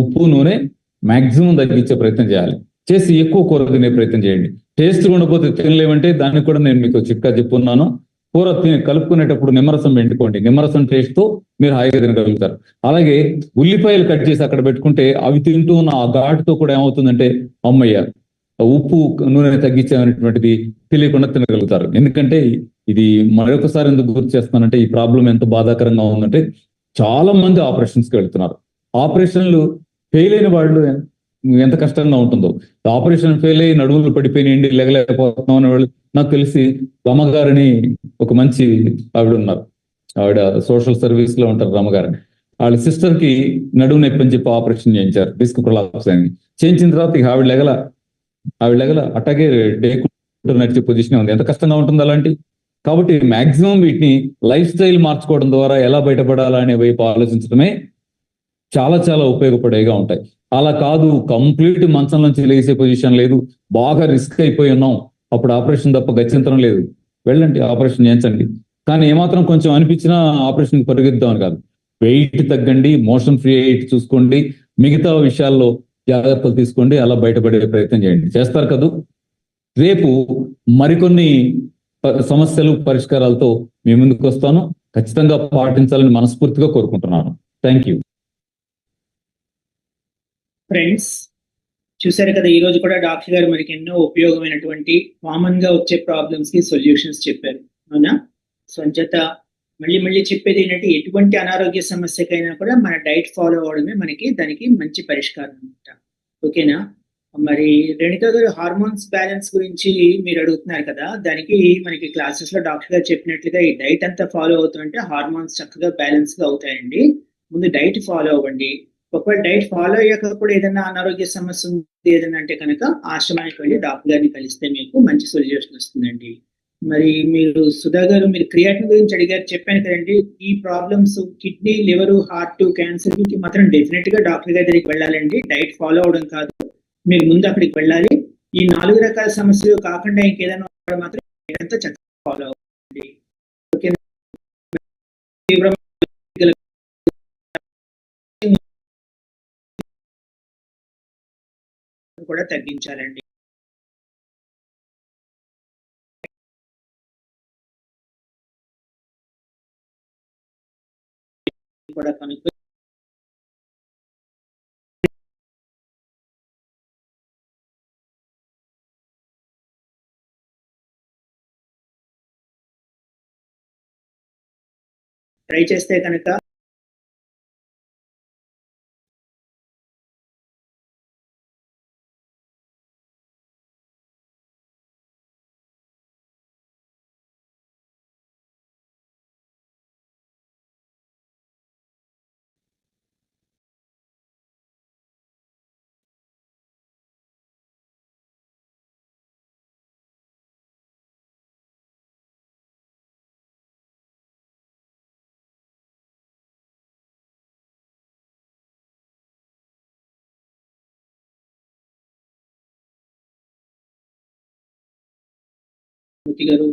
ఉప్పు, నూనె మాక్సిమం తగ్గించే ప్రయత్నం చేయాలి. చేసి ఎక్కువ కూర తినే ప్రయత్నం చేయండి. టేస్ట్ ఉండకపోతే తినలేమంటే దానికి కూడా నేను మీకు చిట్కా చెప్పున్నాను. కూర కలుపుకునేటప్పుడు నిమ్మరసం పెట్టుకోండి, నిమ్మరసం టేస్ట్ తో మీరు హాయిగా తినగలుగుతారు. అలాగే ఉల్లిపాయలు కట్ చేసి అక్కడ పెట్టుకుంటే అవి తింటూ ఉన్న ఆ ఘాటుతో కూడా ఏమవుతుందంటే అమ్మయ్య ఉప్పు నూనె తగ్గించేటువంటిది తెలియకుండా తినగలుగుతారు. ఎందుకంటే ఇది మరొకసారి ఎందుకు గుర్తు చేస్తున్నానంటే ఈ ప్రాబ్లం ఎంత బాధాకరంగా ఉందంటే చాలా మంది ఆపరేషన్స్కి వెళ్తున్నారు. ఆపరేషన్లు ఫెయిల్ అయిన వాళ్ళు ఎంత కష్టంగా ఉంటుందో, ఆపరేషన్ ఫెయిల్ అయ్యి నడుములు పడిపోయినాయండి లేగలేకపోతున్నాం అనే వాళ్ళు, నాకు తెలిసి రమ్మగారిని ఒక మంచి ఆవిడ ఉన్నారు, ఆవిడ సోషల్ సర్వీస్ లో ఉంటారు రమ్మగారిని. వాళ్ళ సిస్టర్ కి నడుము నొప్పి అని చెప్పి ఆపరేషన్ చేయించారు, డిస్క్ ప్రొలాప్స్ అని. చేయించిన తర్వాత ఇక ఆవిడ లెగల అట్టాగే డే నడిచే పొజిషన్ ఉంది. ఎంత కష్టంగా ఉంటుంది అలాంటి. కాబట్టి మాక్సిమం వీటిని లైఫ్ స్టైల్ మార్చుకోవడం ద్వారా ఎలా బయటపడాలా అనే వైపు ఆలోచించడమే చాలా చాలా ఉపయోగపడేగా ఉంటాయి. అలా కాదు కంప్లీట్ మంచం నుంచి లేసే పొజిషన్ లేదు, బాగా రిస్క్ అయిపోయి ఉన్నాం, అప్పుడు ఆపరేషన్ తప్ప గత్యంతరం లేదు, వెళ్ళండి ఆపరేషన్ చేయించండి. కానీ ఏమాత్రం కొంచెం అనిపించినా ఆపరేషన్ పరిగెత్తామని కాదు, వెయిట్ తగ్గండి, మోషన్ ఫ్రీ వెయిట్ చూసుకోండి, మిగతా విషయాల్లో జాగ్రత్తలు తీసుకోండి, అలా బయటపడే ప్రయత్నం చేయండి. చేస్తారు కదూ? రేపు మరికొన్ని సమస్యలు పరిష్కారాలతో మీ ముందుకు వస్తాను. ఖచ్చితంగా పాటించాలని మనస్ఫూర్తిగా కోరుకుంటున్నాను. Thank you. ఫ్రెండ్స్, చూసారు కదా, ఈ రోజు కూడా డాక్టర్ గారు మనకి ఎన్నో ఉపయోగమైనటువంటి కామన్ గా వచ్చే ప్రాబ్లమ్స్ కి సొల్యూషన్స్ చెప్పారు, అవునా? సో అంచేత మళ్ళీ మళ్ళీ చెప్పేది ఏంటంటే ఎటువంటి అనారోగ్య సమస్యకైనా కూడా మన డైట్ ఫాలో అవడమే మనకి దానికి మంచి పరిష్కారం అనమాట. ఓకేనా? మరి రేణుక గారు, హార్మోన్స్ బ్యాలెన్స్ గురించి మీరు అడుగుతున్నారు కదా, దానికి మనకి క్లాసెస్ లో డాక్టర్ గారు చెప్పినట్లుగా ఈ డైట్ అంతా ఫాలో అవుతుంటే హార్మోన్స్ చక్కగా బ్యాలెన్స్ గా అవుతాయండి. ముందు డైట్ ఫాలో అవ్వండి. ఒకవేళ డైట్ ఫాలో అయ్యాక కూడా ఏదైనా అనారోగ్య సమస్య ఉంది ఏదైనా అంటే కనుక ఆశ్రమానికి వెళ్ళి డాక్టర్ గారిని కలిస్తే మీకు మంచి సొల్యూషన్ వస్తుందండి. మరి మీరు సుధా గారు, మీరు క్రియాటిన్ గురించి అడిగారు, చెప్పాను కదండి. ఈ problems kidney, liver, heart, cancer కి మాత్రం డెఫినెట్ గా డాక్టర్ గారి దగ్గరికి వెళ్ళాలండి. డైట్ ఫాలో అవడం కాదు, మీరు ముందు అక్కడికి వెళ్ళాలి. ఈ 4 రకాల సమస్యలు కాకుండా ఇంకేదైనా మాత్రం అంతా చక్కగా ఫాలో అవ్వండి. ఓకే, కూడా తగ్గించాలండి. కూడా కనుక ట్రై చేస్తే కనుక మూర్తి గారు.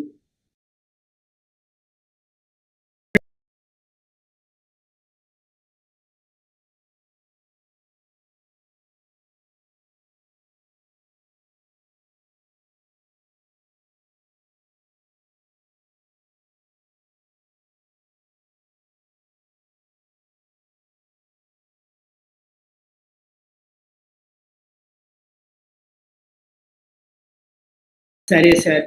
సరే సార్.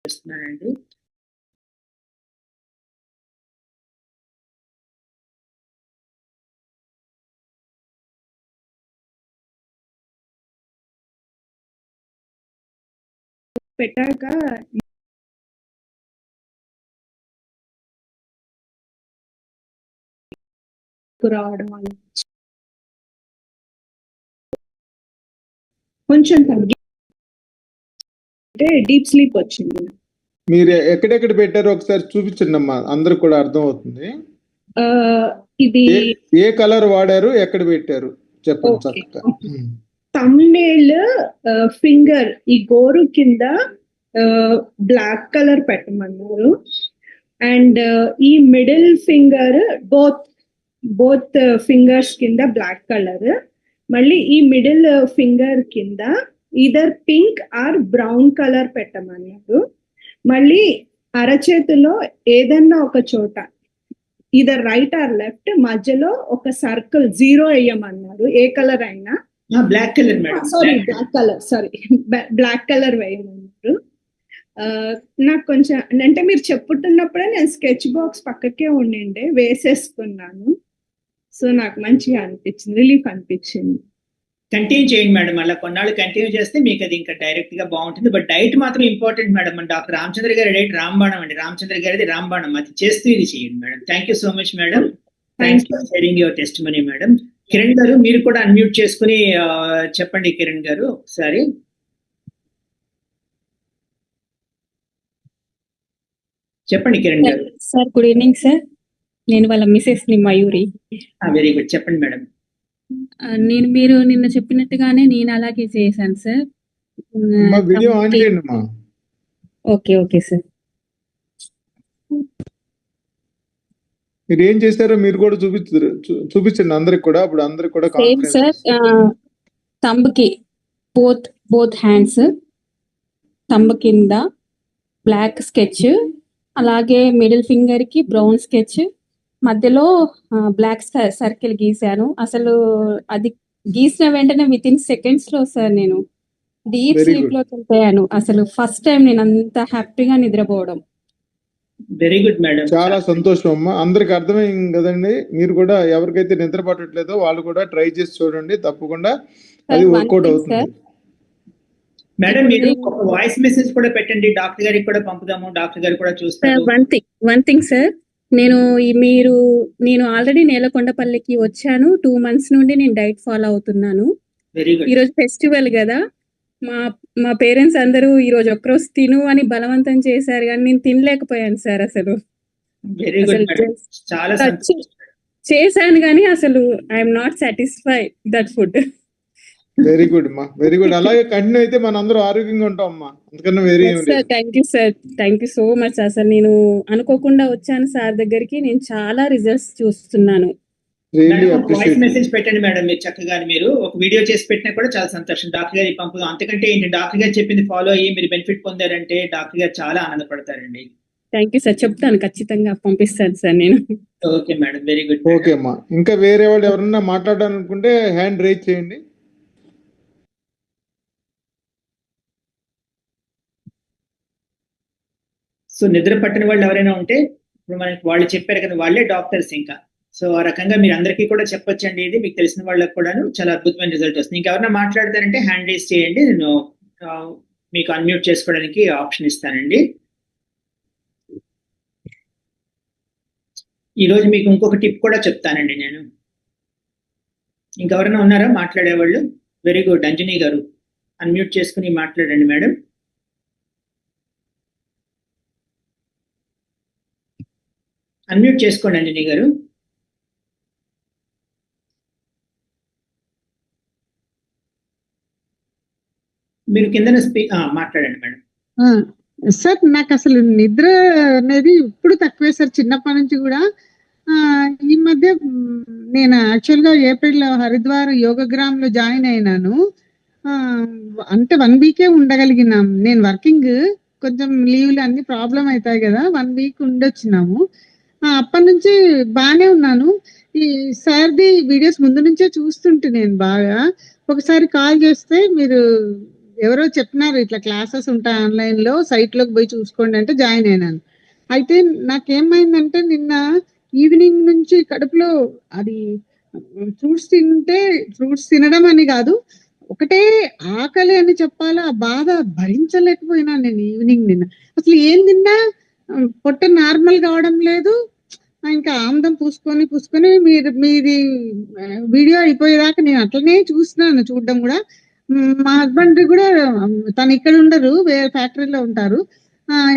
చేస్తున్నానండి. పెట్టాక రావడం వల్ల కొంచెం తగ్గి అంటే డీప్ స్లీప్ వచ్చింది. మీరు ఎక్కడెక్కడ పెట్టారో ఒకసారి చూపించండి అమ్మా, అందరికి కూడా అర్థం అవుతుంది. ఇది ఏ కలర్ వాడారు, ఎక్కడ పెట్టారు చెప్పండి ఓకే. చక్కగా. థంబ్నెయిల్ ఫింగర్ ఈ గోరు కింద బ్లాక్ కలర్ పెట్టమన్నారు. అండ్ ఈ మిడిల్ ఫింగర్ బోత్ ఫింగర్స్ కింద బ్లాక్ కలర్. మళ్ళీ ఈ మిడిల్ ఫింగర్ కింద either pink are brown colour పెట్టమన్నారు. మళ్ళీ అరచేతిలో ఏదన్నా ఒక చోట ఈదర్ రైట్ ఆర్ లెఫ్ట్ మధ్యలో ఒక సర్కిల్ 0 వేయమన్నారు. ఏ కలర్ అయినా. Black colour madam. Black colour వేయమన్నారు. నాకు కొంచెం అంటే మీరు చెప్పుతున్నప్పుడే నేను స్కెచ్ బాక్స్ పక్కకే ఉండిండే వేసేసుకున్నాను. సో నాకు మంచిగా అనిపించింది, రిలీఫ్ అనిపించింది. కంటిన్యూ చేయండి మేడం. అలా కొన్నాళ్ళు కంటిన్యూ చేస్తే మీకు అది ఇంకా డైరెక్ట్ గా బాగుంటుంది. బట్ డైట్ మాత్రం ఇంపార్టెంట్ మేడం. మన డాక్టర్ రామచంద్ర గారి డైట్ రాంబాణం అండి. రామచంద్ర గారిది రాంబాణం. అది చేస్తూ ఇది చేయండి madam. Thank you so much madam. Thanks for sharing your test money madam. Kiran గారు మీరు కూడా అన్మ్యూట్ చేసుకుని చెప్పండి. కిరణ్ గారు ఒకసారి చెప్పండి. కిరణ్ గారు. Sir good evening sir. నేను వాళ్ళ మిసెస్ ని మయూరి. Very good. చెప్పండి మేడం. మీరు నిన్న చెప్పినట్టుగానే నేను అలాగే చేశాను సార్. వీడియో ఆన్ చేయండి అమ్మా. Okay sir. మీరు ఏం చేశారో మీరు కూడా చూపించండి అందరికి కూడా. అప్పుడు అందరికి కూడా సేమ్ సార్. థంబ్కి బోత్ హ్యాండ్స్ థంబ్ కింద బ్లాక్ స్కెచ్, అలాగే మిడిల్ ఫింగర్ కి బ్రౌన్ స్కెచ్, మధ్యలో బ్లాక్ సర్కిల్ గీసాను. అసలు అది గీసిన వెంటనే విత్ ఇన్ సెకండ్స్ లో సార్ నేను డీప్ స్లీప్ లోకి వెళ్ళిపోయాను. అసలు ఫస్ట్ టైం నేను అంత హ్యాపీగా నిద్రపోవడం. Very good madam. చాలా సంతోషం అమ్మా. అందరికి అర్థమైంది కదండి. మీరు కూడా ఎవరికైతే నిద్ర పట్టట్లేదో వాళ్ళు కూడా ట్రై చేసి చూడండి, తప్పకుండా అది వర్కౌట్ అవుతుంది. మేడం మీరు ఒక వాయిస్ మెసేజ్ కూడా పెట్టండి, డాక్టర్ గారికి కూడా పంపుదాము. డాక్టర్ గారు కూడా చూస్తారు. వన్ థింగ్ సార్, నేను ఆల్రెడీ నేలకొండపల్లికి వచ్చాను. 2 months నుండి నేను డైట్ ఫాలో అవుతున్నాను. Very good. ఈరోజు ఫెస్టివల్ కదా, మా పేరెంట్స్ అందరూ ఈరోజు ఒక్కరోజు తిను అని బలవంతం చేశారు, కానీ నేను తినలేకపోయాను సార్. అసలు వెరీ గుడ్. చాలా చేశాను కానీ అసలు I'm not satisfied that food. Very good అమ్మా, వెరీ గుడ్. అలాగే కంటిన్యూ అయితే మన అందరూ ఆరోగ్యంగా ఉంటాం అమ్మా. అందుకన్నా thank you sir, thank you so much. అసలు నేను అనుకోకుండా వచ్చాను సార్ దగ్గరికి. నేను చాలా రిజల్ట్స్ చూస్తున్నాను. వాయిస్ మెసేజ్ పెట్టండి మేడం. మీరు చక్కగా మీరు ఒక వీడియో చేసి పెట్టినా కూడా చాలా సంతోషం. డాక్టర్ గారికి పంపుదాం. అంతకంటే ఏంటి, డాక్టర్ గారు చెప్పింది ఫాలో అయ్యి మీరు బెనిఫిట్ పొందారంటే డాక్టర్ గారు చాలా ఆనందపడతారండి. Thank you sir. చెప్తాను, ఖచ్చితంగా పంపిస్తాను సార్ నేను. Okay madam, very good. Okay అమ్మా. ఇంకా వేరే వాళ్ళు ఎవరన్నా మాట్లాడాలనుకుంటే హ్యాండ్ రైజ్ చేయండి. సో నిద్ర పట్టిన వాళ్ళు ఎవరైనా ఉంటే ఇప్పుడు మనకి వాళ్ళు చెప్పారు కదా, వాళ్ళే డాక్టర్స్ ఇంకా. సో ఆ రకంగా మీరు అందరికీ కూడా చెప్పొచ్చండి. ఇది మీకు తెలిసిన వాళ్ళకి కూడాను చాలా అద్భుతమైన రిజల్ట్ వస్తుంది. ఇంకెవరైనా మాట్లాడతారంటే హ్యాండ్ రైజ్ చేయండి, నేను మీకు అన్మ్యూట్ చేసుకోవడానికి ఆప్షన్ ఇస్తానండి. ఈరోజు మీకు ఇంకొక టిప్ కూడా చెప్తానండి నేను. ఇంకెవరైనా ఉన్నారా మాట్లాడేవాళ్ళు? Very good. అంజనీ గారు అన్మ్యూట్ చేసుకుని మాట్లాడండి మేడం. అన్మ్యూట్ చేసుకోండి అంజనీ గారు. మీరు కిందన మాట్లాడండి మేడం. సార్ నాకు అసలు నిద్ర అనేది ఇప్పుడు తక్కువే సార్, చిన్నప్పటి నుంచి కూడా. ఈ మధ్య నేను యాక్చువల్గా ఏప్రిల్ హరిద్వార్ యోగగ్రామ్ లో జాయిన్ అయినాను. అంటే 1 వీకే ఉండగలిగినాం. నేను వర్కింగ్, కొంచెం లీవ్లు అన్ని ప్రాబ్లం అవుతాయి కదా, 1 వీక్ ఉండొచ్చినాము. అప్పటి నుంచి బాగానే ఉన్నాను. ఈ సార్ది వీడియోస్ ముందు నుంచే చూస్తుంటే నేను బాగా, ఒకసారి కాల్ చేస్తే మీరు ఎవరో చెప్పినారు ఇట్లా క్లాసెస్ ఉంటాయి ఆన్లైన్ లో, సైట్ లోకి పోయి చూసుకోండి అంటే జాయిన్ అయినాను. అయితే నాకేమైందంటే నిన్న ఈవినింగ్ నుంచి కడుపులో అది ఫ్రూట్స్ తినడం అని కాదు, ఒకటే ఆకలి అని చెప్పాలా, ఆ బాధ భరించలేకపోయినా నేను ఈవినింగ్. నిన్న అసలు ఏం తిన్నా పొట్ట నార్మల్ కావడం లేదు. ఇంకా ఆముదం పూసుకొని మీది వీడియో అయిపోయేదాకా నేను అట్లనే చూస్తున్నాను. చూడడం కూడా, మా హస్బెండ్ కూడా, తను ఇక్కడ ఉండరు, వేరే ఫ్యాక్టరీలో ఉంటారు.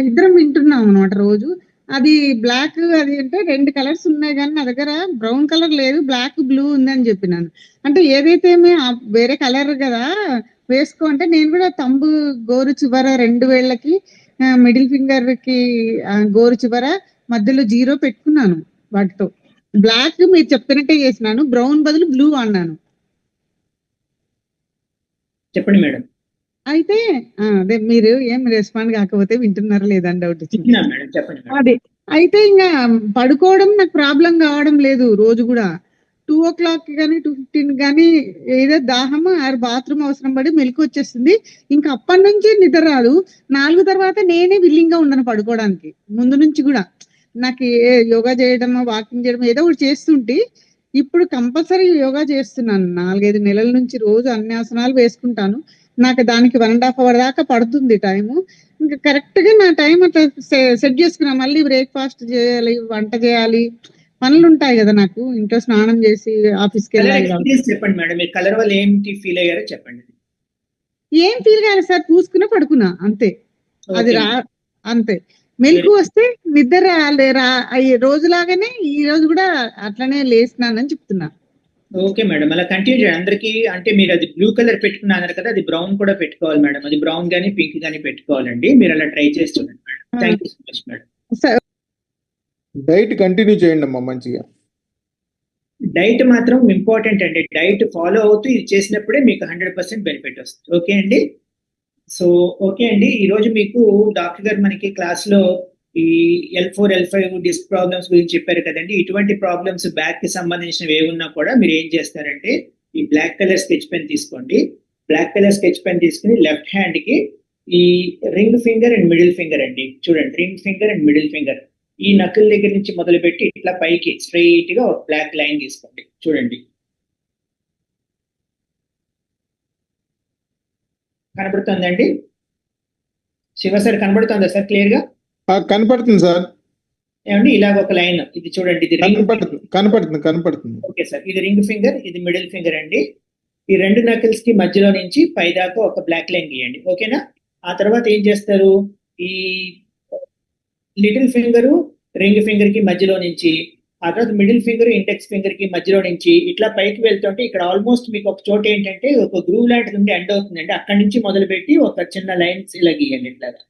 ఇద్దరం వింటున్నాం అనమాట రోజు. అది బ్లాక్, అది అంటే 2 కలర్స్ ఉన్నాయి కానీ నా దగ్గర బ్రౌన్ కలర్ లేదు, బ్లాక్ బ్లూ ఉందని చెప్పినాను. అంటే ఏదైతే వేరే కలర్ కదా వేసుకో అంటే, నేను కూడా తంబు గోరు చివర 2 వేళ్ళకి, మిడిల్ ఫింగర్ కి గోరు చివర మధ్యలో 0 పెట్టుకున్నాను. వాటితో బ్లాక్ మీరు చెప్పినట్టే చేసినాను, బ్రౌన్ బదులు బ్లూ అన్నాను. చెప్పండి మేడం. అయితే అదే మీరు ఏం రెస్పాండ్ కాకపోతే వింటున్నారా లేదని డౌట్ వచ్చింది. అదే అయితే ఇంకా పడుకోవడం నాకు ప్రాబ్లం కావడం లేదు. రోజు కూడా 2 o'clock కానీ 2:15 కానీ ఏదో దాహము బాత్రూమ్ అవసరం పడి మెలకు వచ్చేస్తుంది. ఇంకా అప్పటి నుంచి నిద్ర రాదు. 4 తర్వాత నేనే విల్లింగ్ గా ఉండను పడుకోవడానికి. ముందు నుంచి కూడా నాకు యోగా చేయడం, వాకింగ్ చేయడం ఏదో ఒకటి చేస్తుంటే, ఇప్పుడు కంపల్సరీ యోగా చేస్తున్నాను. 4-5 నెలల నుంచి రోజు అన్ని ఆసనాలు వేసుకుంటాను. నాకు దానికి 1.5 hour దాకా పడుతుంది టైము. ఇంకా కరెక్ట్ గా నా టైం అట్లా సెట్ చేసుకున్నా. మళ్ళీ బ్రేక్ఫాస్ట్ చేయాలి, వంట చేయాలి, పనులు ఉంటాయి కదా నాకు. ఇంట్లో స్నానం చేసి ఆఫీస్కి వెళ్ళాలి. చెప్పండి మేడం, మీ కలర్ వల్ల ఏంటి ఫీల్ అయ్యారో చెప్పండి. ఏం ఫీల్ కాదు సార్, పూసుకున్నా పడుకున్నా అంతే. అది అంతే. మెలకు వస్తే నిద్ర రోజులాగానే ఈ రోజు కూడా అట్లనే లేస్తున్నానని చెప్తున్నా. ఓకే మేడం, అలా కంటిన్యూ చేయండి. అందరికి అంటే మీరు అది బ్లూ కలర్ పెట్టుకున్నారు కదా, అది బ్రౌన్ కూడా పెట్టుకోవాలి మేడం. అది బ్రౌన్ గానీ పింక్ గానీ పెట్టుకోవాలండి. మీరు అలా ట్రై చేసి చూడండి madam. Thank you so much madam. Diet continue చేయండి అమ్మా మంచిగా. డైట్ మాత్రం ఇంపార్టెంట్ అండి. డైట్ ఫాలో అవుతూ ఇది చేసినప్పుడే మీకు 100% బెనిఫిట్ వస్తుంది. ఓకే అండి. సో ఓకే అండి, ఈ రోజు మీకు డాక్టర్ గారు మనకి క్లాస్ లో ఈ L4, L5 డిస్క్ ప్రాబ్లమ్స్ గురించి చెప్పారు కదండి. ఇటువంటి ప్రాబ్లమ్స్ బ్యాక్ కి సంబంధించినవి ఏమున్నా కూడా మీరు ఏం చేస్తారంటే, ఈ బ్లాక్ కలర్ స్కెచ్ పెన్ తీసుకోండి. బ్లాక్ కలర్ స్కెచ్ పెన్ తీసుకుని లెఫ్ట్ హ్యాండ్ కి ఈ ring finger and middle finger అండి, చూడండి, ring finger and middle finger, ఈ నకుల దగ్గర నుంచి మొదలుపెట్టి ఇట్లా పైకి స్ట్రైట్ గా ఒక బ్లాక్ లైన్ తీసుకోండి. చూడండి, కనబడుతుందండి? శివ సార్ కనబడుతుందా సార్ క్లియర్ గా? కనపడుతుంది సార్. ఏమండి ఇలాగ ఒక లైన్, ఇది చూడండి, ఇది కనపడుతుంది. ఓకే సార్, ఇది రింగ్ ఫింగర్, ఇది మిడిల్ ఫింగర్ అండి. ఈ 2 నకిల్స్ కి మధ్యలో నుంచి పై దాకా ఒక బ్లాక్ లైన్ గీయండి. ఓకేనా? ఆ తర్వాత ఏం చేస్తారు, ఈ లిటిల్ ఫింగర్ రింగ్ ఫింగర్ కి మధ్యలో నుంచి, ఆ తర్వాత మిడిల్ ఫింగర్ ఇండెక్స్ ఫింగర్ కి మధ్యలో నుంచి ఇట్లా పైకి వెళ్తుంటే, ఇక్కడ ఆల్మోస్ట్ మీకు ఒక చోట ఏంటంటే ఒక గ్రూవ్ లాంటిది ఉండి ఎండ్ అవుతుందండి. అక్కడి నుంచి మొదలుపెట్టి ఒక చిన్న లైన్స్ ఇలా గీయండి, ఇట్లాగా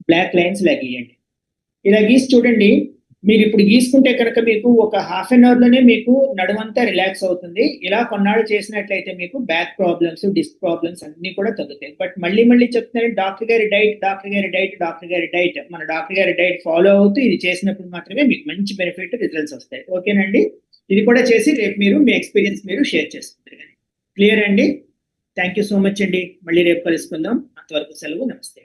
బ్లాక్ లైన్స్ ఇలా గీయండి. ఇలా గీసి చూడండి, మీరు ఇప్పుడు గీసుకుంటే కనుక మీకు ఒక ½ an hour లోనే మీకు నడుమంతా రిలాక్స్ అవుతుంది. ఇలా కొన్నాళ్ళు చేసినట్లయితే మీకు బ్యాక్ ప్రాబ్లమ్స్, డిస్క్ ప్రాబ్లమ్స్ అన్ని కూడా తగ్గుతాయి. బట్ మళ్ళీ చెప్తున్నాను, డాక్టర్ గారి డైట్, మన డాక్టర్ గారి డైట్ ఫాలో అవుతూ ఇది చేసినప్పుడు మాత్రమే మీకు మంచి బెనిఫిట్ రిజల్ట్స్ వస్తాయి. ఓకేనండి? ఇది కూడా చేసి రేపు మీరు మీ ఎక్స్పీరియన్స్ మీరు షేర్ చేసుకుంటారు. క్లియర్ అండి? థ్యాంక్ యూ సో మచ్ అండి. మళ్ళీ రేపు కలుసుకుందాం. అంతవరకు సెలవు. నమస్తే.